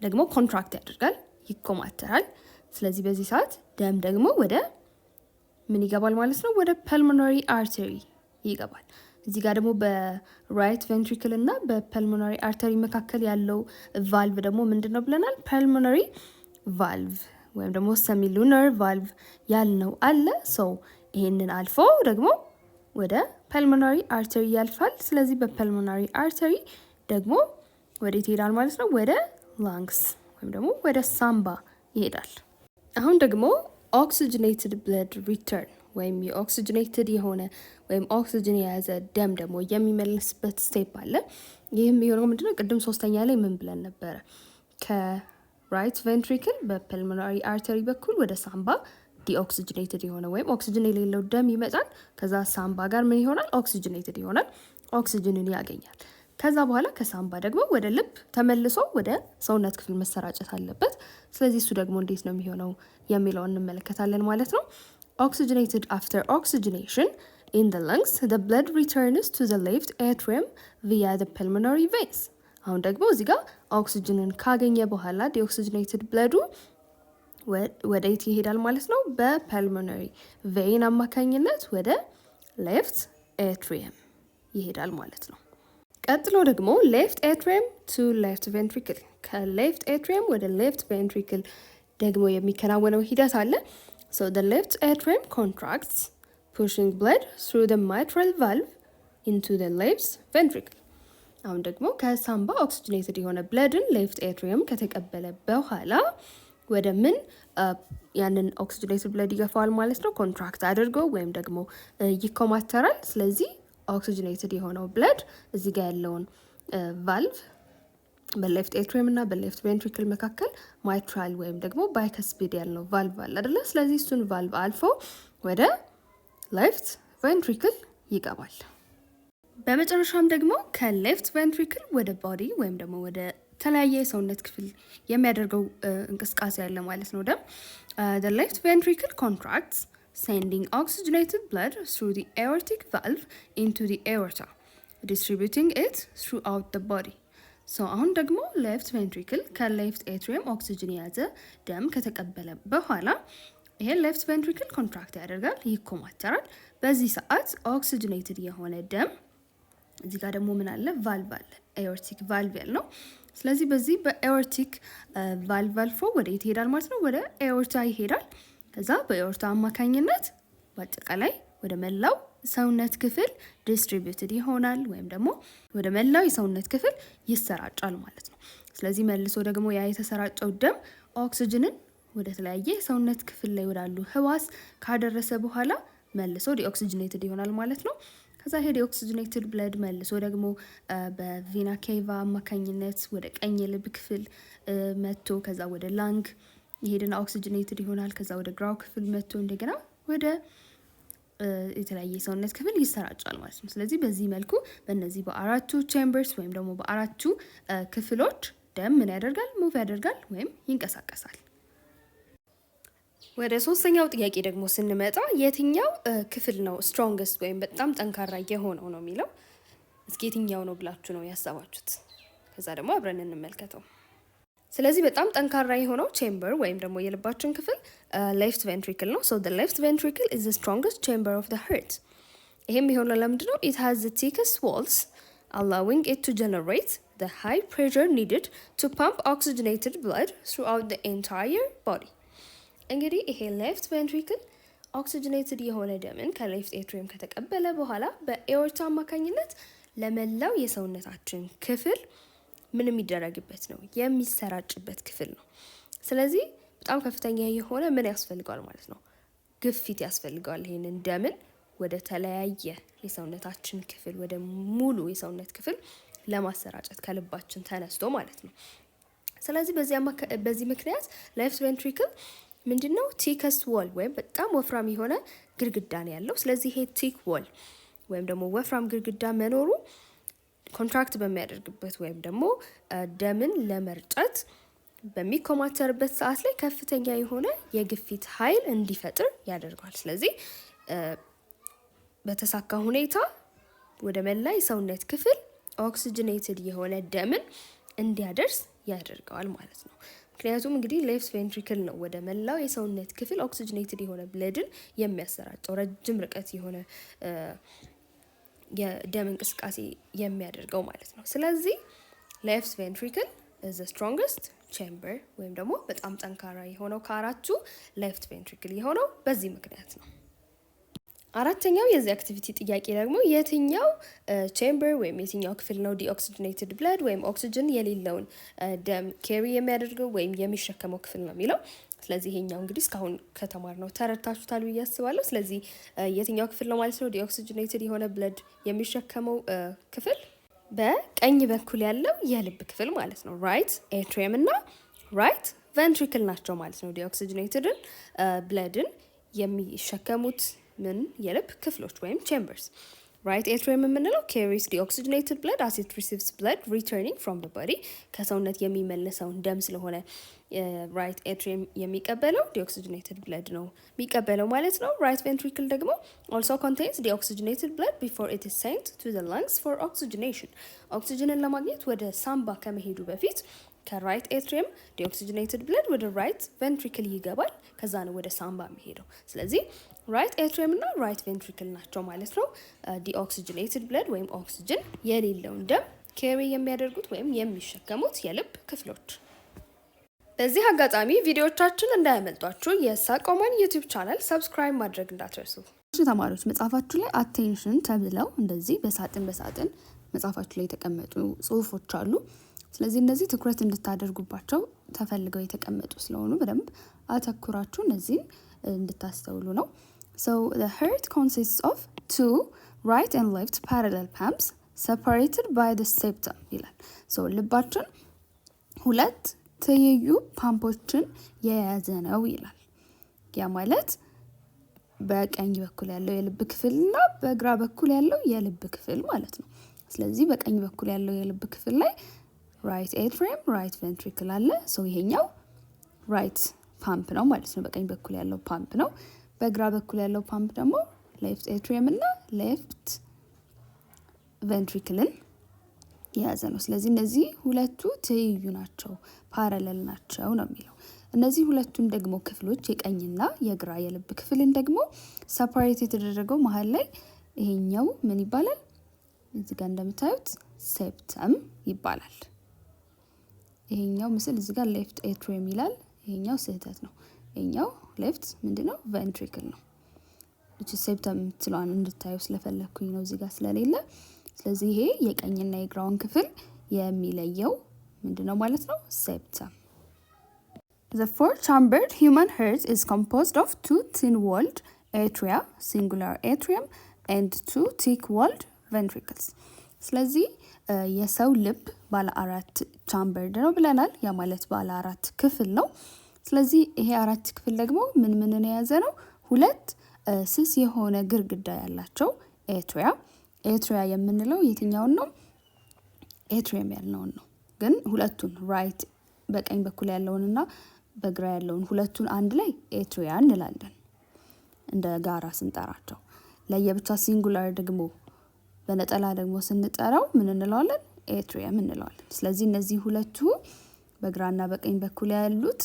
ደግሞ ኮንትራክት ያደርጋል፣ ይኮማተራል። ስለዚህ በዚህ ሰዓት ደም ደግሞ ወደ ምን ይገባል ማለት ነው? ወደ pulmonary artery ይገባል። እዚህ ጋር ደግሞ በራይት ቬንትሪክል እና በፐልሞናሪ አርተሪ መካከል ያለው ቫልቭ ደግሞ ምንድነው ብለናል? ፐልሞናሪ ቫልቭ ወይም ደግሞ ሰሚሉናር ቫልቭ ያልነው አለ። ይሄንን አልፎ ደግሞ ወደ ፐልሞናሪ አርተሪ ያልፋል። ስለዚህ በፐልሞናሪ አርተሪ ደግሞ ወዴት ይሄዳል ማለት ነው? ወደ ላንግስ ወይም ደግሞ ወደ ሳምባ ይሄዳል። አሁን ደግሞ ኦክሲጅኔትድ ብለድ ሪተርን ወይም የኦክሲጅኔትድ የሆነ ወይም ኦክሲጅን የያዘ ደም ደግሞ የሚመለስበት ስቴፕ አለ። ይህም የሆነው ምንድነው? ቅድም ሶስተኛ ላይ ምን ብለን ነበረ? ከራይት ቬንትሪክል በፐልሞናሪ አርተሪ በኩል ወደ ሳምባ ዲኦክሲጅኔትድ የሆነ ወይም ኦክሲጅን የሌለው ደም ይመጣል። ከዛ ሳምባ ጋር ምን ይሆናል? ኦክሲጅኔትድ ይሆናል፣ ኦክሲጅንን ያገኛል። ከዛ በኋላ ከሳምባ ደግሞ ወደ ልብ ተመልሶ ወደ ሰውነት ክፍል መሰራጨት አለበት። ስለዚህ እሱ ደግሞ እንዴት ነው የሚሆነው የሚለውን እንመለከታለን ማለት ነው። Oxygenated after oxygenation in the lungs, the blood returns to the left atrium via the pulmonary veins. አሁን ደግሞ እዚህ ጋር ኦክሲጅንን ካገኘ በኋላ ዲኦክሲጅኔትድ ብለዱ ወዴት ይሄዳል ማለት ነው? በፐልሞናሪ ቬይን አማካኝነት ወደ ሌፍት ኤትሪየም ይሄዳል ማለት ነው። ቀጥሎ ደግሞ ሌፍት ኤትሪየም ቱ ሌፍት ቬንትሪክል፣ ከሌፍት ኤትሪየም ወደ ሌፍት ቬንትሪክል ደግሞ የሚከናወነው ሂደት አለ። the left atrium contracts pushing blood through the mitral valve into the left ventricle። አሁን ደግሞ ከሳምባ ኦክሲጅኔትድ የሆነ ብለድን ሌፍት ኤትሪየም ከተቀበለ በኋላ ወደ ምን ያንን ኦክሲጅኔትድ ብለድ ይገፋዋል ማለት ነው። ኮንትራክት አድርጎ ወይም ደግሞ ይኮማተራል። ስለዚህ ኦክሲጅኔትድ የሆነው ብለድ እዚህ ጋር ያለውን ቫልቭ በሌፍት ኤትሪየም እና በሌፍት ቬንትሪክል መካከል ማይትራል ወይም ደግሞ ባይከስፒድ ያለው ቫልቭ አለ አይደለ? ስለዚህ እሱን ቫልቭ አልፎ ወደ ሌፍት ቬንትሪክል ይገባል። በመጨረሻም ደግሞ ከሌፍት ቬንትሪክል ወደ ቦዲ ወይም ደግሞ ወደ ተለያየ የሰውነት ክፍል የሚያደርገው እንቅስቃሴ ያለ ማለት ነው ደም the left ventricle contracts sending oxygenated blood through the aortic valve into the aorta distributing it throughout the body so አሁን ደግሞ ሌፍት ቬንትሪክል ከሌፍት ኤትሪየም ኦክሲጅን የያዘ ደም ከተቀበለ በኋላ ይሄ ሌፍት ቬንትሪክል ኮንትራክት ያደርጋል፣ ይኮማተራል። በዚህ ሰዓት ኦክሲጅኔትድ የሆነ ደም እዚህ ጋር ደግሞ ምን አለ? ቫልቭ አለ፣ ኤኦርቲክ ቫልቭ ያለው። ስለዚህ በዚህ በኤኦርቲክ ቫልቭ አልፎ ወደ የት ይሄዳል ማለት ነው? ወደ ኤኦርታ ይሄዳል። ከዛ በኤኦርታ አማካኝነት በአጠቃላይ ወደ መላው ሰውነት ክፍል ዲስትሪቢዩትድ ይሆናል ወይም ደግሞ ወደ መላው የሰውነት ክፍል ይሰራጫል ማለት ነው። ስለዚህ መልሶ ደግሞ ያ የተሰራጨው ደም ኦክሲጅንን ወደ ተለያየ የሰውነት ክፍል ላይ ወዳሉ ህዋስ ካደረሰ በኋላ መልሶ ዲኦክሲጅኔትድ ይሆናል ማለት ነው። ከዛ ይሄ ዲኦክሲጅኔትድ ብለድ መልሶ ደግሞ በቪና ኬቫ አማካኝነት ወደ ቀኝ የልብ ክፍል መጥቶ ከዛ ወደ ላንግ ይሄድና ኦክሲጅኔትድ ይሆናል። ከዛ ወደ ግራው ክፍል መጥቶ እንደገና ወደ የተለያየ የሰውነት ክፍል ይሰራጫል ማለት ነው። ስለዚህ በዚህ መልኩ በእነዚህ በአራቱ ቼምበርስ ወይም ደግሞ በአራቱ ክፍሎች ደም ምን ያደርጋል? ሙቭ ያደርጋል ወይም ይንቀሳቀሳል። ወደ ሶስተኛው ጥያቄ ደግሞ ስንመጣ የትኛው ክፍል ነው ስትሮንግስት ወይም በጣም ጠንካራ የሆነው ነው የሚለው። እስኪ የትኛው ነው ብላችሁ ነው ያሰባችሁት? ከዛ ደግሞ አብረን እንመልከተው። ስለዚህ በጣም ጠንካራ የሆነው ቼምበር ወይም ደግሞ የልባችን ክፍል ሌፍት ቬንትሪክል ነው። so the left ventricle is the strongest chamber of the heart። ይሄም የሆነው ለምንድን ነው? it has the thickest walls allowing it to generate the high pressure needed to pump oxygenated blood throughout the entire body። እንግዲህ ይሄ ሌፍት ቬንትሪክል ኦክሲጅኔትድ የሆነ ደምን ከሌፍት ኤትሪየም ከተቀበለ በኋላ በኤኦርታ አማካኝነት ለመላው የሰውነታችን ክፍል ምን የሚደረግበት ነው? የሚሰራጭበት ክፍል ነው። ስለዚህ በጣም ከፍተኛ የሆነ ምን ያስፈልገዋል ማለት ነው? ግፊት ያስፈልገዋል። ይሄንን ደምን ወደ ተለያየ የሰውነታችን ክፍል ወደ ሙሉ የሰውነት ክፍል ለማሰራጨት ከልባችን ተነስቶ ማለት ነው። ስለዚህ በዚህ ምክንያት ሌፍት ቬንትሪክል ምንድነው? ቲከስት ዎል ወይም በጣም ወፍራም የሆነ ግድግዳ ነው ያለው። ስለዚህ ይሄ ቲክ ዎል ወይም ደግሞ ወፍራም ግድግዳ መኖሩ ኮንትራክት በሚያደርግበት ወይም ደግሞ ደምን ለመርጨት በሚኮማተርበት ሰዓት ላይ ከፍተኛ የሆነ የግፊት ኃይል እንዲፈጥር ያደርገዋል። ስለዚህ በተሳካ ሁኔታ ወደ መላ የሰውነት ክፍል ኦክሲጅኔትድ የሆነ ደምን እንዲያደርስ ያደርገዋል ማለት ነው። ምክንያቱም እንግዲህ ሌፍት ቬንትሪክል ነው ወደ መላው የሰውነት ክፍል ኦክሲጅኔትድ የሆነ ብለድን የሚያሰራጨው ረጅም ርቀት የሆነ የደም እንቅስቃሴ የሚያደርገው ማለት ነው። ስለዚህ ሌፍት ቬንትሪክል is the strongest chamber ወይም ደግሞ በጣም ጠንካራ የሆነው ከአራቱ ሌፍት ቬንትሪክል የሆነው በዚህ ምክንያት ነው። አራተኛው የዚህ አክቲቪቲ ጥያቄ ደግሞ የትኛው ቼምበር ወይም የትኛው ክፍል ነው ዲኦክሲጅኔትድ ብለድ ወይም ኦክሲጅን የሌለውን ደም ኬሪ የሚያደርገው ወይም የሚሸከመው ክፍል ነው የሚለው። ስለዚህ ይሄኛው እንግዲህ እስካሁን ከተማርነው ተረድታችሁታል ብዬ አስባለሁ። ስለዚህ የትኛው ክፍል ነው ማለት ነው ዲኦክሲጅኔትድ የሆነ ብለድ የሚሸከመው ክፍል? በቀኝ በኩል ያለው የልብ ክፍል ማለት ነው። ራይት ኤትሪየም እና ራይት ቬንትሪክል ናቸው ማለት ነው ዲኦክሲጅኔትድን ብለድን የሚሸከሙት ምን የልብ ክፍሎች ወይም ቼምበርስ። ራይት ኤትሪየም የምንለው carries the oxygenated blood as it receives blood returning from the body ከሰውነት የሚመለሰውን ደም ስለሆነ ራይት ኤትሪየም የሚቀበለው deoxygenated blood ነው የሚቀበለው ማለት ነው። ራይት ቬንትሪክል ደግሞ also contains deoxygenated blood before it is sent to the lungs for oxygenation ኦክሲጅንን ለማግኘት ወደ ሳምባ ከመሄዱ በፊት ከራይት ኤትሪየም ዲኦክሲጅኔትድ ብለድ ወደ ራይት ቬንትሪክል ይገባል። ከዛ ነው ወደ ሳምባ የሚሄደው። ስለዚህ ራይት ኤትሪየም እና ራይት ቬንትሪክል ናቸው ማለት ነው ዲኦክሲጅኔትድ ብለድ ወይም ኦክሲጅን የሌለውን ደም ኬሪ የሚያደርጉት ወይም የሚሸከሙት የልብ ክፍሎች። በዚህ አጋጣሚ ቪዲዮዎቻችን እንዳያመልጧችሁ የሳቆመን ዩቲዩብ ቻናል ሰብስክራይብ ማድረግ እንዳትረሱ። ተማሪዎች መጽሐፋችሁ ላይ አቴንሽን ተብለው እንደዚህ በሳጥን መጽሐፋችሁ ላይ የተቀመጡ ጽሁፎች አሉ። ስለዚህ እነዚህ ትኩረት እንድታደርጉባቸው ተፈልገው የተቀመጡ ስለሆኑ በደንብ አተኩራችሁ እነዚህን እንድታስተውሉ ነው። So the heart consists of two right and left parallel pumps separated by the septum ይላል። So ልባችን ሁለት ትይዩ ፓምፖችን የያዘ ነው ይላል። ያ ማለት በቀኝ በኩል ያለው የልብ ክፍልና በግራ በኩል ያለው የልብ ክፍል ማለት ነው። ስለዚህ በቀኝ በኩል ያለው የልብ ክፍል ላይ right atrium right ventricle አለ። ሶ ይሄኛው right ፓምፕ ነው ማለት ነው። በቀኝ በኩል ያለው ፓምፕ ነው። በግራ በኩል ያለው ፓምፕ ደግሞ left atrium እና left ventricle የያዘ ነው። ስለዚህ እነዚህ ሁለቱ ትይዩ ናቸው፣ ፓራለል ናቸው ነው የሚለው። እነዚህ ሁለቱም ደግሞ ክፍሎች የቀኝና የግራ የልብ ክፍልን ደግሞ ሰፓሬት የተደረገው መሀል ላይ ይሄኛው ምን ይባላል? እዚህ ጋር እንደምታዩት ሴፕተም ይባላል። ይሄኛው ምስል እዚህ ጋር ሌፍት ኤትሪየም ይላል። ይሄኛው ስህተት ነው። ይሄኛው ሌፍት ምንድነው? ቬንትሪክል ነው። እቺ ሴፕተም ትሏን እንድታዩ ስለፈለኩኝ ነው እዚህ ጋር ስለሌለ። ስለዚህ ይሄ የቀኝና የግራውን ክፍል የሚለየው ምንድነው ማለት ነው? ሴፕተም። The four-chambered human heart is composed of two thin-walled atria, singular atrium, and two thick-walled ventricles. ስለዚህ የሰው ልብ ባለ አራት ቻምበርድ ነው ብለናል። ያ ማለት ባለ አራት ክፍል ነው። ስለዚህ ይሄ አራት ክፍል ደግሞ ምን የያዘ ነው? ሁለት ስስ የሆነ ግርግዳ ያላቸው ኤትሪያ የምንለው የትኛውን ነው? ኤትሪየም ያልነውን ነው። ግን ሁለቱን ራይት በቀኝ በኩል ያለውንና በግራ ያለውን ሁለቱን አንድ ላይ ኤትሪያ እንላለን እንደ ጋራ ስንጠራቸው። ለየብቻ ሲንጉላር ደግሞ በነጠላ ደግሞ ስንጠራው ምን እንለዋለን? ኤትሪየም እንለዋለን። ስለዚህ እነዚህ ሁለቱ በግራና በቀኝ በኩል ያሉት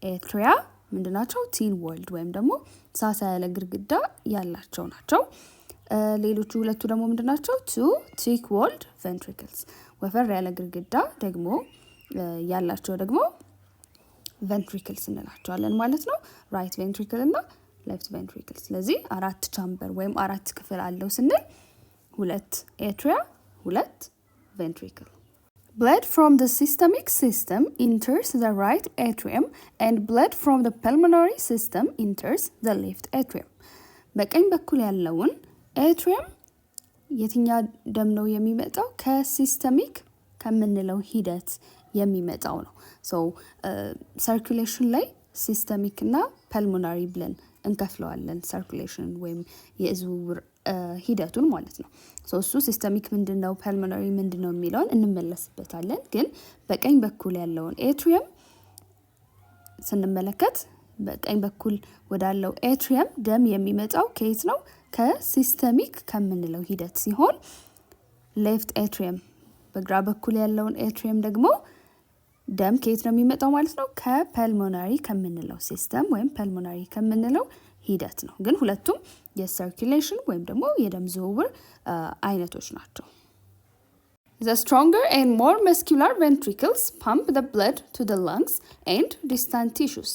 ኤትሪያ ምንድናቸው? ቲን ወልድ ወይም ደግሞ ሳሳ ያለ ግርግዳ ያላቸው ናቸው። ሌሎቹ ሁለቱ ደግሞ ምንድናቸው? ቱ ቲክ ወልድ ቬንትሪክልስ ወፈር ያለ ግርግዳ ደግሞ ያላቸው ደግሞ ቬንትሪክልስ እንላቸዋለን ማለት ነው። ራይት ቬንትሪክል እና ሌፍት ቬንትሪክል። ስለዚህ አራት ቻምበር ወይም አራት ክፍል አለው ስንል ሁለት ኤትሪያ፣ ሁለት ቬንትሪክል። Blood from the systemic system enters the right atrium and blood from the pulmonary system enters the left atrium. በቀኝ በኩል ያለውን ኤትሪየም የትኛ ደም ነው የሚመጣው? ከሲስተሚክ ከምንለው ሂደት የሚመጣው ነው። ሶ ሰርኩሌሽን ላይ ሲስተሚክ እና ፐልሞናሪ ብለን እንከፍለዋለን። ሰርኩሌሽን ወይም የዝውውር ሂደቱን ማለት ነው። እሱ ሲስተሚክ ምንድነው ፐልሞናሪ ምንድነው የሚለውን እንመለስበታለን። ግን በቀኝ በኩል ያለውን ኤትሪየም ስንመለከት በቀኝ በኩል ወዳለው ኤትሪየም ደም የሚመጣው ከየት ነው? ከሲስተሚክ ከምንለው ሂደት ሲሆን ሌፍት ኤትሪየም በግራ በኩል ያለውን ኤትሪየም ደግሞ ደም ከየት ነው የሚመጣው ማለት ነው? ከፐልሞናሪ ከምንለው ሲስተም ወይም ፐልሞናሪ ከምንለው ሂደት ነው። ግን ሁለቱም የሰርኩሌሽን ወይም ደግሞ የደም ዝውውር አይነቶች ናቸው። The stronger and more muscular ventricles pump the blood to the lungs and distant tissues.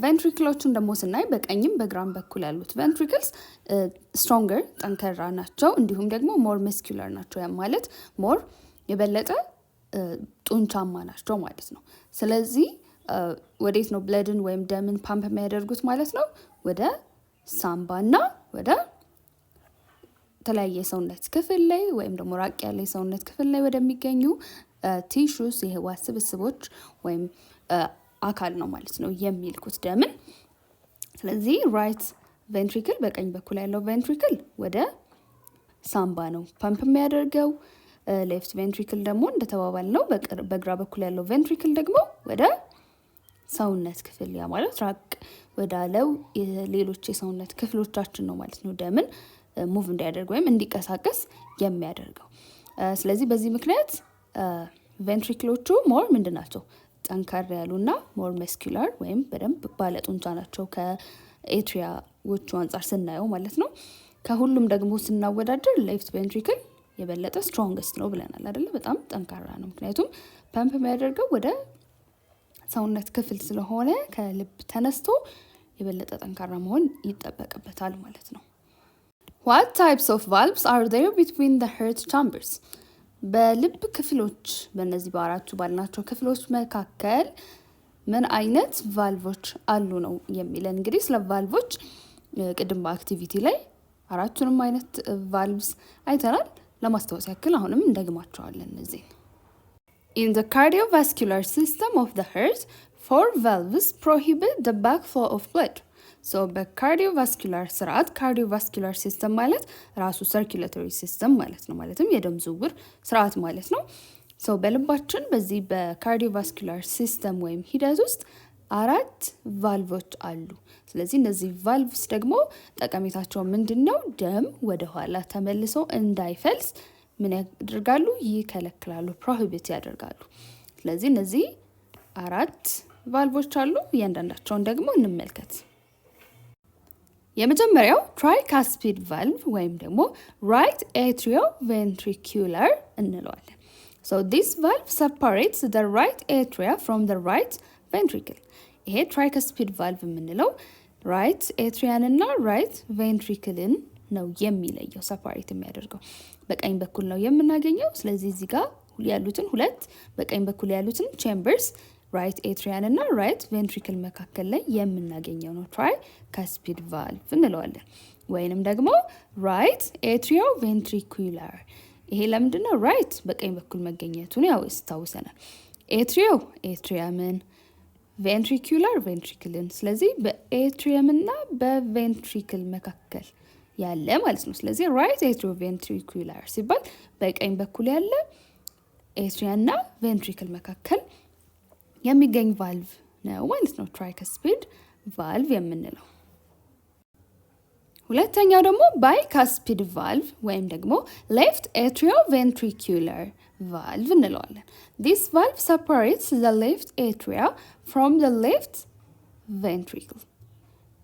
ቬንትሪክሎቹን ደግሞ ስናይ በቀኝም በግራም በኩል ያሉት ቬንትሪክልስ ስትሮንገር ጠንከራ ናቸው። እንዲሁም ደግሞ ሞር መስኩላር ናቸው። ያ ማለት ሞር የበለጠ ጡንቻማ ናቸው ማለት ነው። ስለዚህ ወዴት ነው ብለድን ወይም ደምን ፓምፕ የሚያደርጉት ማለት ነው? ወደ ሳምባና ወደ ተለያየ ሰውነት ክፍል ላይ ወይም ደግሞ ራቅ ያለ ሰውነት ክፍል ላይ ወደሚገኙ ቲሹስ የህዋስ ስብስቦች ወይም አካል ነው ማለት ነው የሚልኩት ደምን። ስለዚህ ራይት ቬንትሪክል በቀኝ በኩል ያለው ቬንትሪክል ወደ ሳምባ ነው ፓምፕ የሚያደርገው። ሌፍት ቬንትሪክል ደግሞ እንደተባባል ነው በግራ በኩል ያለው ቬንትሪክል ደግሞ ወደ ሰውነት ክፍል ያ ማለት ራቅ ወዳለው ሌሎች የሰውነት ክፍሎቻችን ነው ማለት ነው ደምን ሙቭ እንዲያደርግ ወይም እንዲቀሳቀስ የሚያደርገው። ስለዚህ በዚህ ምክንያት ቬንትሪክሎቹ ሞር ምንድናቸው? ጠንካራ ያሉና ሞር መስኩላር ወይም በደንብ ባለጡንቻ ናቸው ከኤትሪያዎቹ አንጻር ስናየው ማለት ነው። ከሁሉም ደግሞ ስናወዳደር ሌፍት ቬንትሪክል የበለጠ ስትሮንግስት ነው ብለናል አይደለ? በጣም ጠንካራ ነው። ምክንያቱም ፐምፕ የሚያደርገው ወደ ሰውነት ክፍል ስለሆነ ከልብ ተነስቶ የበለጠ ጠንካራ መሆን ይጠበቅበታል ማለት ነው። What types of valves are there between the heart chambers? በልብ ክፍሎች በእነዚህ በአራቱ ባልናቸው ክፍሎች መካከል ምን አይነት ቫልቮች አሉ ነው የሚለን። እንግዲህ ስለ ቫልቮች ቅድም በአክቲቪቲ ላይ አራቱንም አይነት ቫልቭስ አይተናል። ለማስታወስ ያክል አሁንም እንደግማቸዋለን እነዚህ። In the cardiovascular system of the heart, 4 valves prohibit the backflow of blood. So በካርዲዮቫስኩላር ስርዓት ካርዲዮቫስኩላር ሲስተም ማለት ራሱ ሰርኩሌተሪ ሲስተም ማለት ነው። ማለትም የደም ዝውውር ስርዓት ማለት ነው። ሶ በልባችን በዚህ በካርዲዮቫስኩላር ሲስተም ወይም ሂደት ውስጥ 4 ቫልቮች አሉ። ስለዚህ እነዚህ ቫልቭስ ደግሞ ጠቀሜታቸው ምንድነው? ደም ወደ ኋላ ተመልሶ እንዳይፈልስ ምን ያደርጋሉ? ይከለክላሉ፣ ፕሮሂቢት ያደርጋሉ። ስለዚህ እነዚህ 4 ቫልቮች አሉ። እያንዳንዳቸውን ደግሞ እንመልከት። የመጀመሪያው ትራይካስፒድ ቫልቭ ወይም ደግሞ ራይት አትሪዮቬንትሪኩላር እንለዋለን። So this valve separates the right atria from the right ventricle. ይሄ ትራይካስፒድ ቫልቭ የምንለው ራይት ኤትሪያን እና ራይት ቬንትሪክልን ነው የሚለየው፣ ሰፓሬት የሚያደርገው። በቀኝ በኩል ነው የምናገኘው። ስለዚህ እዚህ ጋር ያሉትን ሁለት በቀኝ በኩል ያሉትን ቼምበርስ ራይት ኤትሪያን እና ራይት ቬንትሪክል መካከል ላይ የምናገኘው ነው ትራይካስፒድ ቫልቭ እንለዋለን። ወይንም ደግሞ ራይት ኤትሪዮ ቬንትሪኩላር። ይሄ ለምንድን ነው ራይት በቀኝ በኩል መገኘቱን ያው ያስታውሰናል። ኤትሪዮ ኤትሪያምን፣ ቬንትሪኩላር ቬንትሪክልን። ስለዚህ በኤትሪየም እና በቬንትሪክል መካከል ያለ ማለት ነው። ስለዚህ ራይት ኤትሪዮ ቬንትሪኩላር ሲባል በቀኝ በኩል ያለ ኤትሪያ እና ቬንትሪክል መካከል የሚገኝ ቫልቭ ነው ማለት ነው ትራይካስፒድ ቫልቭ የምንለው። ሁለተኛው ደግሞ ባይካስፒድ ቫልቭ ወይም ደግሞ ሌፍት ኤትሪዮ ቬንትሪኩላር ቫልቭ እንለዋለን። This valve separates the left atria from the left ventricle.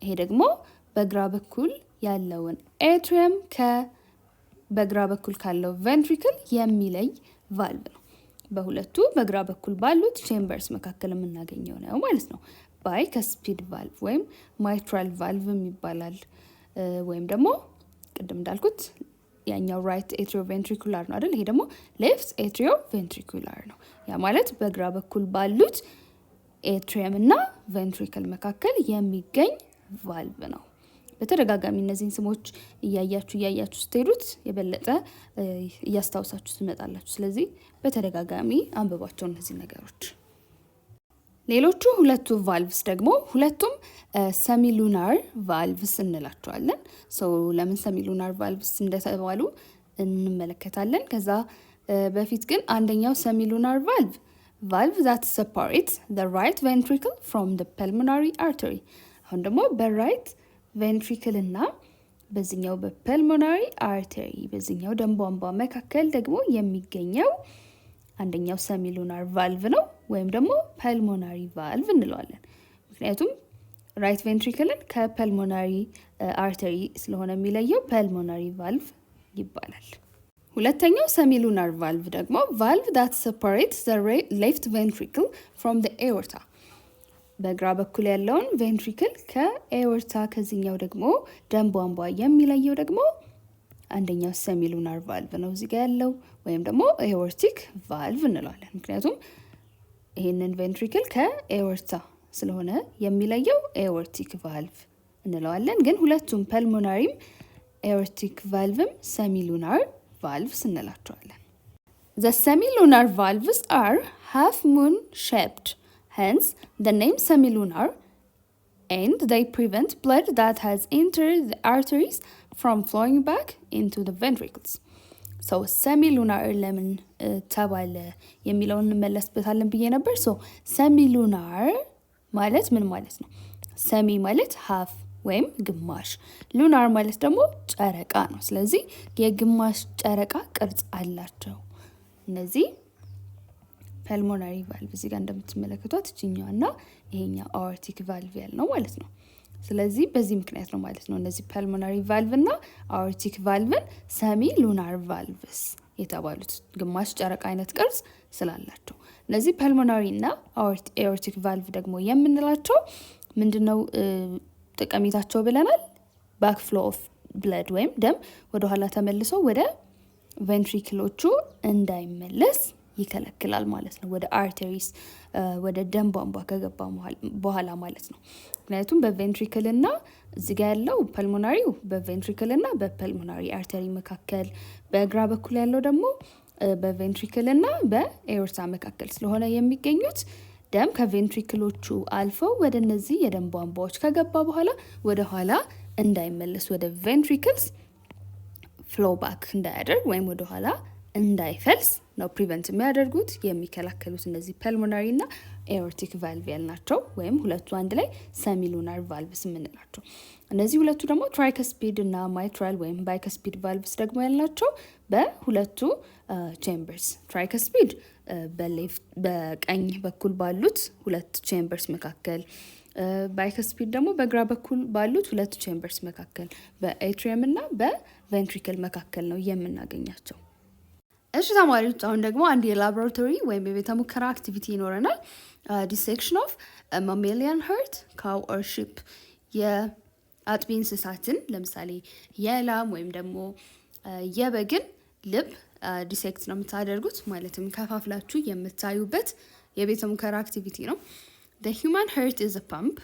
ይሄ ደግሞ በግራ በኩል ያለውን ኤትሪየም በግራ በኩል ካለው ቬንትሪክል የሚለይ ቫልቭ ነው። በሁለቱ በግራ በኩል ባሉት ቼምበርስ መካከል የምናገኘው ነው ማለት ነው። ባይካስፒድ ቫልቭ ወይም ማይትራል ቫልቭ ይባላል። ወይም ደግሞ ቅድም እንዳልኩት ያኛው ራይት ኤትሪዮ ቬንትሪኩላር ነው አይደል? ይሄ ደግሞ ሌፍት ኤትሪዮ ቬንትሪኩላር ነው። ያ ማለት በግራ በኩል ባሉት ኤትሪየም እና ቬንትሪክል መካከል የሚገኝ ቫልቭ ነው። በተደጋጋሚ እነዚህን ስሞች እያያችሁ ስትሄዱት የበለጠ እያስታውሳችሁ ትመጣላችሁ። ስለዚህ በተደጋጋሚ አንብቧቸው እነዚህ ነገሮች። ሌሎቹ ሁለቱ ቫልቭስ ደግሞ ሁለቱም ሰሚሉናር ቫልቭስ እንላቸዋለን። ለምን ሰሚሉናር ቫልቭስ እንደተባሉ እንመለከታለን። ከዛ በፊት ግን አንደኛው ሰሚሉናር ቫልቭ that separates the right ventricle from the pulmonary artery። አሁን ደግሞ በራይት ቬንትሪክል እና በዚህኛው በፐልሞናሪ አርተሪ በዚህኛው ደም ቧንቧ መካከል ደግሞ የሚገኘው አንደኛው ሰሚሉናር ቫልቭ ነው ወይም ደግሞ ፐልሞናሪ ቫልቭ እንለዋለን። ምክንያቱም ራይት ቬንትሪክልን ከፐልሞናሪ አርተሪ ስለሆነ የሚለየው ፐልሞናሪ ቫልቭ ይባላል። ሁለተኛው ሰሚሉናር ቫልቭ ደግሞ ቫልቭ that separates the left ventricle from the aorta። በግራ በኩል ያለውን ቬንትሪክል ከኤኦርታ ከዚህኛው ደግሞ ደም ቧንቧ የሚለየው ደግሞ አንደኛው ሰሚሉናር ቫልቭ ነው እዚህ ጋር ያለው ወይም ደግሞ ኤኦርቲክ ቫልቭ እንለዋለን። ምክንያቱም ይሄንን ቬንትሪክል ከኤኦርታ ስለሆነ የሚለየው ኤኦርቲክ ቫልቭ እንለዋለን። ግን ሁለቱም ፐልሞናሪም ኤኦርቲክ ቫልቭም ሰሚሉናር ቫልቭስ እንላቸዋለን። The semilunar valves are half moon shaped. Hence, the name semilunar, and they prevent blood that has entered the arteries from flowing back into the ventricles. So, semilunar ለምን ተባለ የሚለውን እንመለስበታለን ብዬ ነበር። So, semilunar ማለት ምን ማለት ነው? ሰሚ ማለት half ወይም ግማሽ፣ ሉናር ማለት ደግሞ ጨረቃ ነው። ስለዚህ የግማሽ ጨረቃ ቅርጽ አላቸው እነዚህ ፐልሞናሪ ቫልቭ። እዚህ ጋር እንደምትመለከቷት እችኛዋና ይሄኛው አኦርቲክ ቫልቭ ያልነው ማለት ነው። ስለዚህ በዚህ ምክንያት ነው ማለት ነው እነዚህ ፐልሞናሪ ቫልቭ እና አኦርቲክ ቫልቭን ሰሚ ሉናር ቫልቭስ የተባሉት ግማሽ ጨረቃ አይነት ቅርጽ ስላላቸው። እነዚህ ፐልሞናሪ እና አኦርቲክ ቫልቭ ደግሞ የምንላቸው ምንድነው ጠቀሜታቸው ብለናል? ባክፍሎ ኦፍ ብለድ ወይም ደም ወደ ኋላ ተመልሶ ወደ ቬንትሪክሎቹ እንዳይመለስ ይከለክላል ማለት ነው። ወደ አርተሪስ ወደ ደም ቧንቧ ከገባ በኋላ ማለት ነው። ምክንያቱም በቬንትሪክል እና እዚህ ጋር ያለው ፐልሞናሪው በቬንትሪክል እና በፐልሞናሪ አርተሪ መካከል፣ በግራ በኩል ያለው ደግሞ በቬንትሪክል እና በኤኦርታ መካከል ስለሆነ የሚገኙት ደም ከቬንትሪክሎቹ አልፈው ወደ እነዚህ የደም ቧንቧዎች ከገባ በኋላ ወደ ኋላ እንዳይመለስ ወደ ቬንትሪክልስ ፍሎ ባክ እንዳያደርግ ወይም ወደ ኋላ እንዳይፈልስ ነው ፕሪቨንት የሚያደርጉት የሚከላከሉት እነዚህ ፐልሞናሪ እና ኤኦርቲክ ቫልቭ ያልናቸው ወይም ሁለቱ አንድ ላይ ሰሚሉናር ቫልቭስ የምንላቸው። እነዚህ ሁለቱ ደግሞ ትራይከስፒድ እና ማይትራል ወይም ባይከስፒድ ቫልቭስ ደግሞ ያልናቸው በሁለቱ ቼምበርስ ትራይከስፒድ በቀኝ በኩል ባሉት ሁለት ቼምበርስ መካከል፣ ባይከስፒድ ደግሞ በግራ በኩል ባሉት ሁለት ቼምበርስ መካከል በኤትሪየም እና በቬንትሪክል መካከል ነው የምናገኛቸው። እሺ ተማሪዎች አሁን ደግሞ አንድ የላቦራቶሪ ወይም የቤተ ሙከራ አክቲቪቲ ይኖረናል። ዲሴክሽን ኦፍ ማሜሊያን ሀርት ካው ኦር ሺፕ የአጥቢ እንስሳትን ለምሳሌ የላም ወይም ደግሞ የበግን ልብ ዲሴክት ነው የምታደርጉት። ማለትም ከፋፍላችሁ የምታዩበት የቤተ ሙከራ አክቲቪቲ ነው። The human heart is a pump.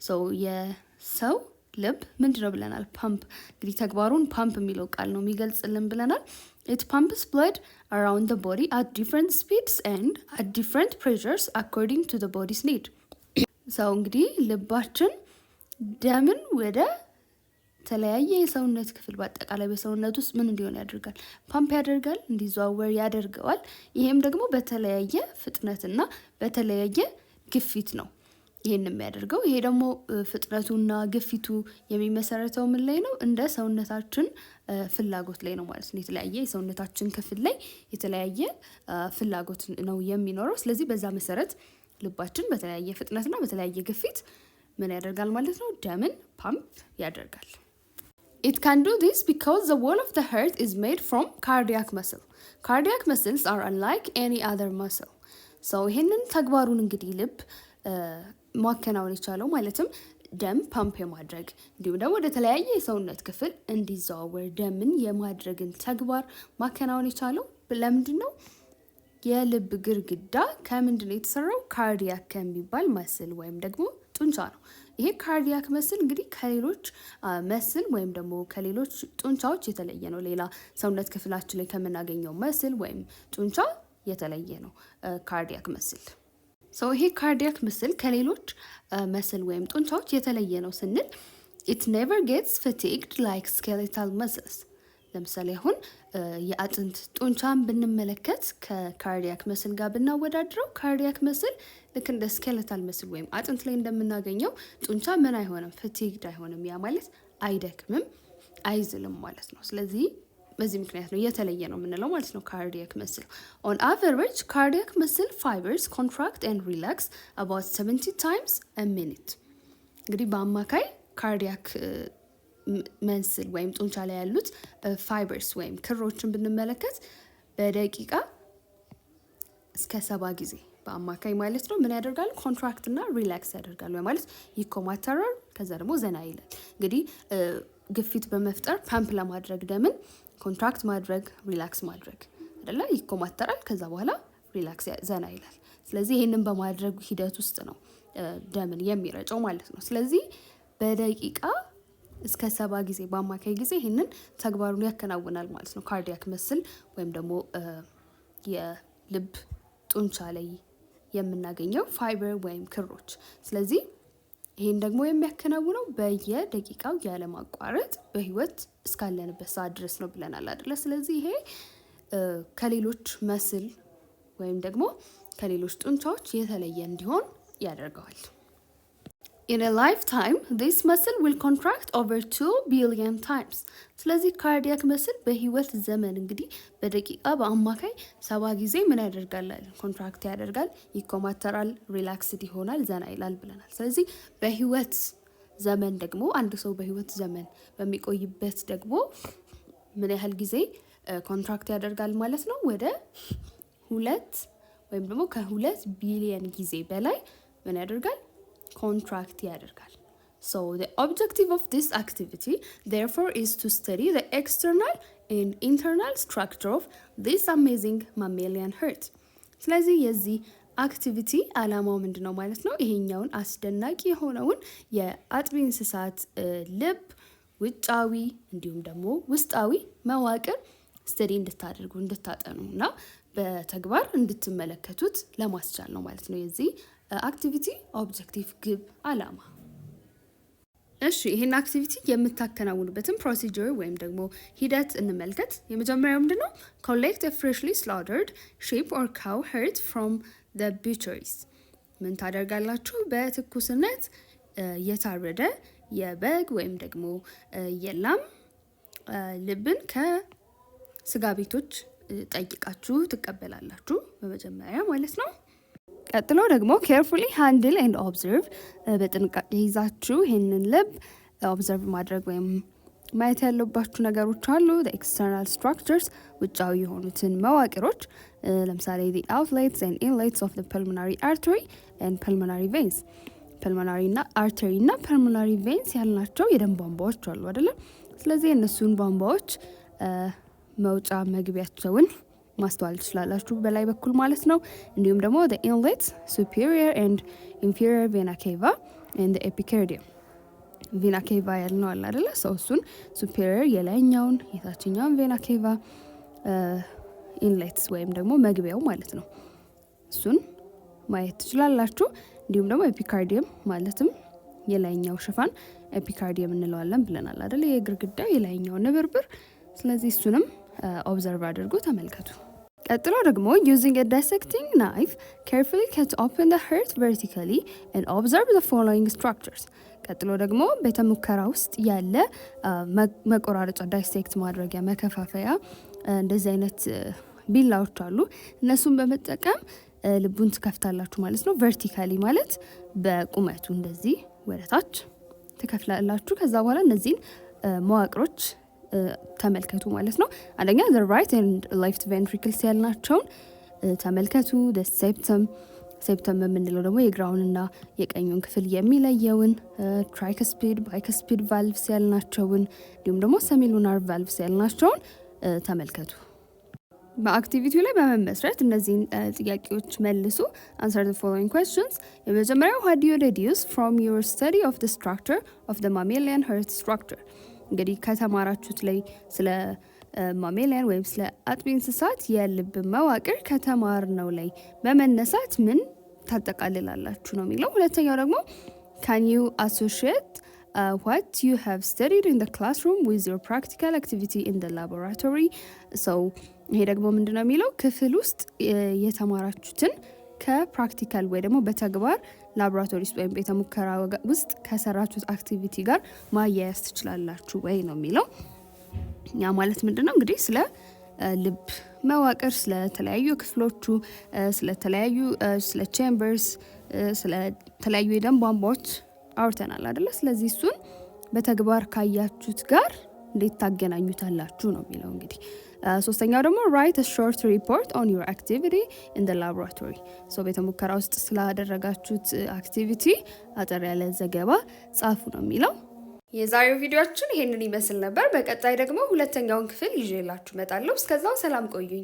So የሰው ልብ ምንድነው ብለናል? ፓምፕ። እንግዲህ ተግባሩን ፓምፕ የሚለው ቃል ነው የሚገልጽልን ብለናል። It pumps blood around the body at different speeds and at different pressures according to the body's need. ሰው እንግዲህ ልባችን ደምን ወደ ተለያየ የሰውነት ክፍል በአጠቃላይ በሰውነት ውስጥ ምን እንዲሆን ያደርጋል? ፓምፕ ያደርጋል፣ እንዲዘዋወር ያደርገዋል። ይሄም ደግሞ በተለያየ ፍጥነትና በተለያየ ግፊት ነው ይሄን የሚያደርገው። ይሄ ደግሞ ፍጥነቱና ግፊቱ የሚመሰረተው ምን ላይ ነው? እንደ ሰውነታችን ፍላጎት ላይ ነው ማለት ነው። የተለያየ የሰውነታችን ክፍል ላይ የተለያየ ፍላጎት ነው የሚኖረው። ስለዚህ በዛ መሰረት ልባችን በተለያየ ፍጥነትና በተለያየ ግፊት ምን ያደርጋል ማለት ነው? ደምን ፓምፕ ያደርጋል። It can do this because the wall of the heart is made from cardiac muscle. Cardiac muscles are unlike any other muscle. So ይሄንን ተግባሩን እንግዲህ ልብ ማከናወን የቻለው ማለትም ደም ፓምፕ የማድረግ እንዲሁም ደግሞ ወደ ተለያየ የሰውነት ክፍል እንዲዘዋወር ደምን የማድረግን ተግባር ማከናወን የቻለው ለምንድን ነው? የልብ ግርግዳ ከምንድን ነው የተሰራው? ካርዲያክ ከሚባል መስል ወይም ደግሞ ጡንቻ ነው። ይሄ ካርዲያክ መስል እንግዲህ ከሌሎች መስል ወይም ደግሞ ከሌሎች ጡንቻዎች የተለየ ነው። ሌላ ሰውነት ክፍላችን ላይ ከምናገኘው መስል ወይም ጡንቻ የተለየ ነው ካርዲያክ መስል። ሰው ይሄ ካርዲያክ መስል ከሌሎች መስል ወይም ጡንቻዎች የተለየ ነው ስንል it never gets fatigued like skeletal muscles. ለምሳሌ አሁን የአጥንት ጡንቻን ብንመለከት ከካርዲያክ መስል ጋር ብናወዳድረው ካርዲያክ መስል ልክ እንደ ስኬለታል መስል ወይም አጥንት ላይ እንደምናገኘው ጡንቻ ምን አይሆንም? ፋቲግድ አይሆንም። ያ ማለት አይደክምም፣ አይዝልም ማለት ነው። ስለዚህ በዚህ ምክንያት ነው የተለየ ነው የምንለው ማለት ነው ካርዲያክ መስል። on average cardiac muscle fibers contract and relax about 70 times a minute. እንግዲህ በአማካይ ካርዲያክ መስል ወይም ጡንቻ ላይ ያሉት ፋይበርስ ወይም ክሮችን ብንመለከት በደቂቃ እስከ 70 ጊዜ በአማካይ ማለት ነው ምን ያደርጋሉ? ኮንትራክት እና ሪላክስ ያደርጋሉ ማለት ይኮማተራል፣ ከዛ ደግሞ ዘና ይላል። እንግዲህ ግፊት በመፍጠር ፓምፕ ለማድረግ ደምን ኮንትራክት ማድረግ ሪላክስ ማድረግ አይደለ? ይኮማተራል፣ ከዛ በኋላ ሪላክስ ዘና ይላል። ስለዚህ ይሄንን በማድረግ ሂደት ውስጥ ነው ደምን የሚረጨው ማለት ነው። ስለዚህ በደቂቃ እስከ 70 ጊዜ በአማካይ ጊዜ ይሄንን ተግባሩን ያከናውናል ማለት ነው ካርዲያክ መስል ወይም ደግሞ የልብ ጡንቻ ላይ የምናገኘው ፋይበር ወይም ክሮች። ስለዚህ ይሄን ደግሞ የሚያከናውነው በየደቂቃው ያለማቋረጥ በህይወት እስካለንበት ሰዓት ድረስ ነው ብለናል አይደለ? ስለዚህ ይሄ ከሌሎች መስል ወይም ደግሞ ከሌሎች ጡንቻዎች የተለየ እንዲሆን ያደርገዋል። In a lifetime, this muscle will contract over 2 billion times. ስለዚህ ካርዲያክ መስል በህይወት ዘመን እንግዲህ በደቂቃ በአማካይ 70 ጊዜ ምን ያደርጋል? ኮንትራክት ያደርጋል፣ ይኮማተራል፣ ሪላክስድ ይሆናል፣ ዘና ይላል ብለናል። ስለዚህ በህይወት ዘመን ደግሞ አንድ ሰው በህይወት ዘመን በሚቆይበት ደግሞ ምን ያህል ጊዜ ኮንትራክት ያደርጋል ማለት ነው? ወደ 2 ወይም ደግሞ ከ2 ቢሊዮን ጊዜ በላይ ምን ያደርጋል? ኮንትራክት ያደርጋል። So the objective of this activity therefore is to study the external and internal structure of this amazing mammalian heart. ስለዚህ የዚህ አክቲቪቲ አላማው ምንድነው ማለት ነው? ይሄኛውን አስደናቂ የሆነውን የአጥቢ እንስሳት ልብ ውጫዊ እንዲሁም ደግሞ ውስጣዊ መዋቅር ስተዲ እንድታደርጉ እንድታጠኑና በተግባር እንድትመለከቱት ለማስቻል ነው ማለት ነው የዚህ አክቲቪቲ ኦብጀክቲቭ ግብ አላማ። እሺ ይሄን አክቲቪቲ የምታከናውኑበትን ፕሮሲጀር ወይም ደግሞ ሂደት እንመልከት። የመጀመሪያው ምንድነው? collect a freshly slaughtered sheep or cow heart from the butcheries። ምን ታደርጋላችሁ? በትኩስነት የታረደ የበግ ወይም ደግሞ የላም ልብን ከስጋ ቤቶች ጠይቃችሁ ትቀበላላችሁ በመጀመሪያ ማለት ነው። ቀጥሎ ደግሞ carefully handle and observe በጥንቃቄ ይዛችሁ ይሄንን ልብ ኦብዘርቭ ማድረግ ወይም ማየት ያለባችሁ ነገሮች አሉ። the external structures ውጫዊ የሆኑትን መዋቅሮች ለምሳሌ the outlets and inlets of the pulmonary artery and pulmonary veins። pulmonary እና artery እና pulmonary veins ያልናቸው የደም ቧንቧዎች አሉ አይደል? ስለዚህ እነሱን ቧንቧዎች መውጫ መግቢያቸውን ማስተዋል ትችላላችሁ በላይ በኩል ማለት ነው። እንዲሁም ደግሞ the inlet, superior and inferior vena cava and the epicardium። vena cava ያልነው አለ አይደለ? እሱን superior የላይኛውን የታችኛውን vena cava inlets ወይም ደግሞ መግቢያው ማለት ነው። እሱን ማየት ትችላላችሁ። እንዲሁም ደግሞ epicardium ማለትም የላይኛው ሽፋን epicardium እንለዋለን ብለናል አይደለ? የግርግዳ የላይኛው ንብርብር። ስለዚህ እሱንም ኦብዘርቭ አድርጉ ተመልከቱ። ቀጥሎ ደግሞ using a dissecting knife carefully cut open the heart vertically and observe the following structures። ቀጥሎ ደግሞ በተሙከራ ውስጥ ያለ መቆራረጫ ዳይሴክት ማድረጊያ መከፋፈያ እንደዚህ አይነት ቢላዎች አሉ። እነሱን በመጠቀም ልቡን ትከፍታላችሁ ማለት ነው። vertically ማለት በቁመቱ እንደዚህ ወደታች ትከፍላላችሁ። ከዛ በኋላ እነዚህን መዋቅሮች ተመልከቱ ማለት ነው። አንደኛ the right and left ventricles ያልናቸውን ተመልከቱ። the septum የምንለው ደግሞ የግራውንና የቀኙን ክፍል የሚለየውን tricuspid bicuspid valves ያልናቸውን እንዲሁም ደግሞ semilunar valves ያልናቸውን ተመልከቱ። በአክቲቪቲው ላይ በመመስረት እነዚህን ጥያቄዎች መልሱ። answer the following questions። የመጀመሪያው what do you deduce from your study of the structure of the mammalian heart structure? እንግዲህ ከተማራችሁት ላይ ስለ ማሜሊያን ወይም ስለ አጥቢ እንስሳት የልብ መዋቅር ከተማርነው ላይ በመነሳት ምን ታጠቃልላላችሁ ነው የሚለው። ሁለተኛው ደግሞ can you associate what you have studied in the classroom with your practical activity in the laboratory? so ይሄ ደግሞ ምንድነው የሚለው ክፍል ውስጥ የተማራችሁትን ከፕራክቲካል ወይ ደግሞ በተግባር ላቦራቶሪ ውስጥ ወይም ቤተ ሙከራ ውስጥ ከሰራችሁት አክቲቪቲ ጋር ማያያዝ ትችላላችሁ ወይ ነው የሚለው። ያ ማለት ምንድነው እንግዲህ ስለ ልብ መዋቅር ስለ ተለያዩ ክፍሎቹ ስለ ቼምበርስ ስለ ተለያዩ የደም ቧንቧዎች አውርተናል አይደለ? ስለዚህ እሱን በተግባር ካያችሁት ጋር እንዴት ታገናኙታላችሁ ነው የሚለው እንግዲህ። ሶስተኛው ደግሞ write a short report on your activity in the laboratory። ቤተ ሙከራ ውስጥ ስላደረጋችሁት አክቲቪቲ አጠር ያለ ዘገባ ጻፉ ነው የሚለው። የዛሬው ቪዲዮአችን ይሄንን ይመስል ነበር። በቀጣይ ደግሞ ሁለተኛውን ክፍል ይዤላችሁ እመጣለሁ። እስከዛው ሰላም ቆዩኝ።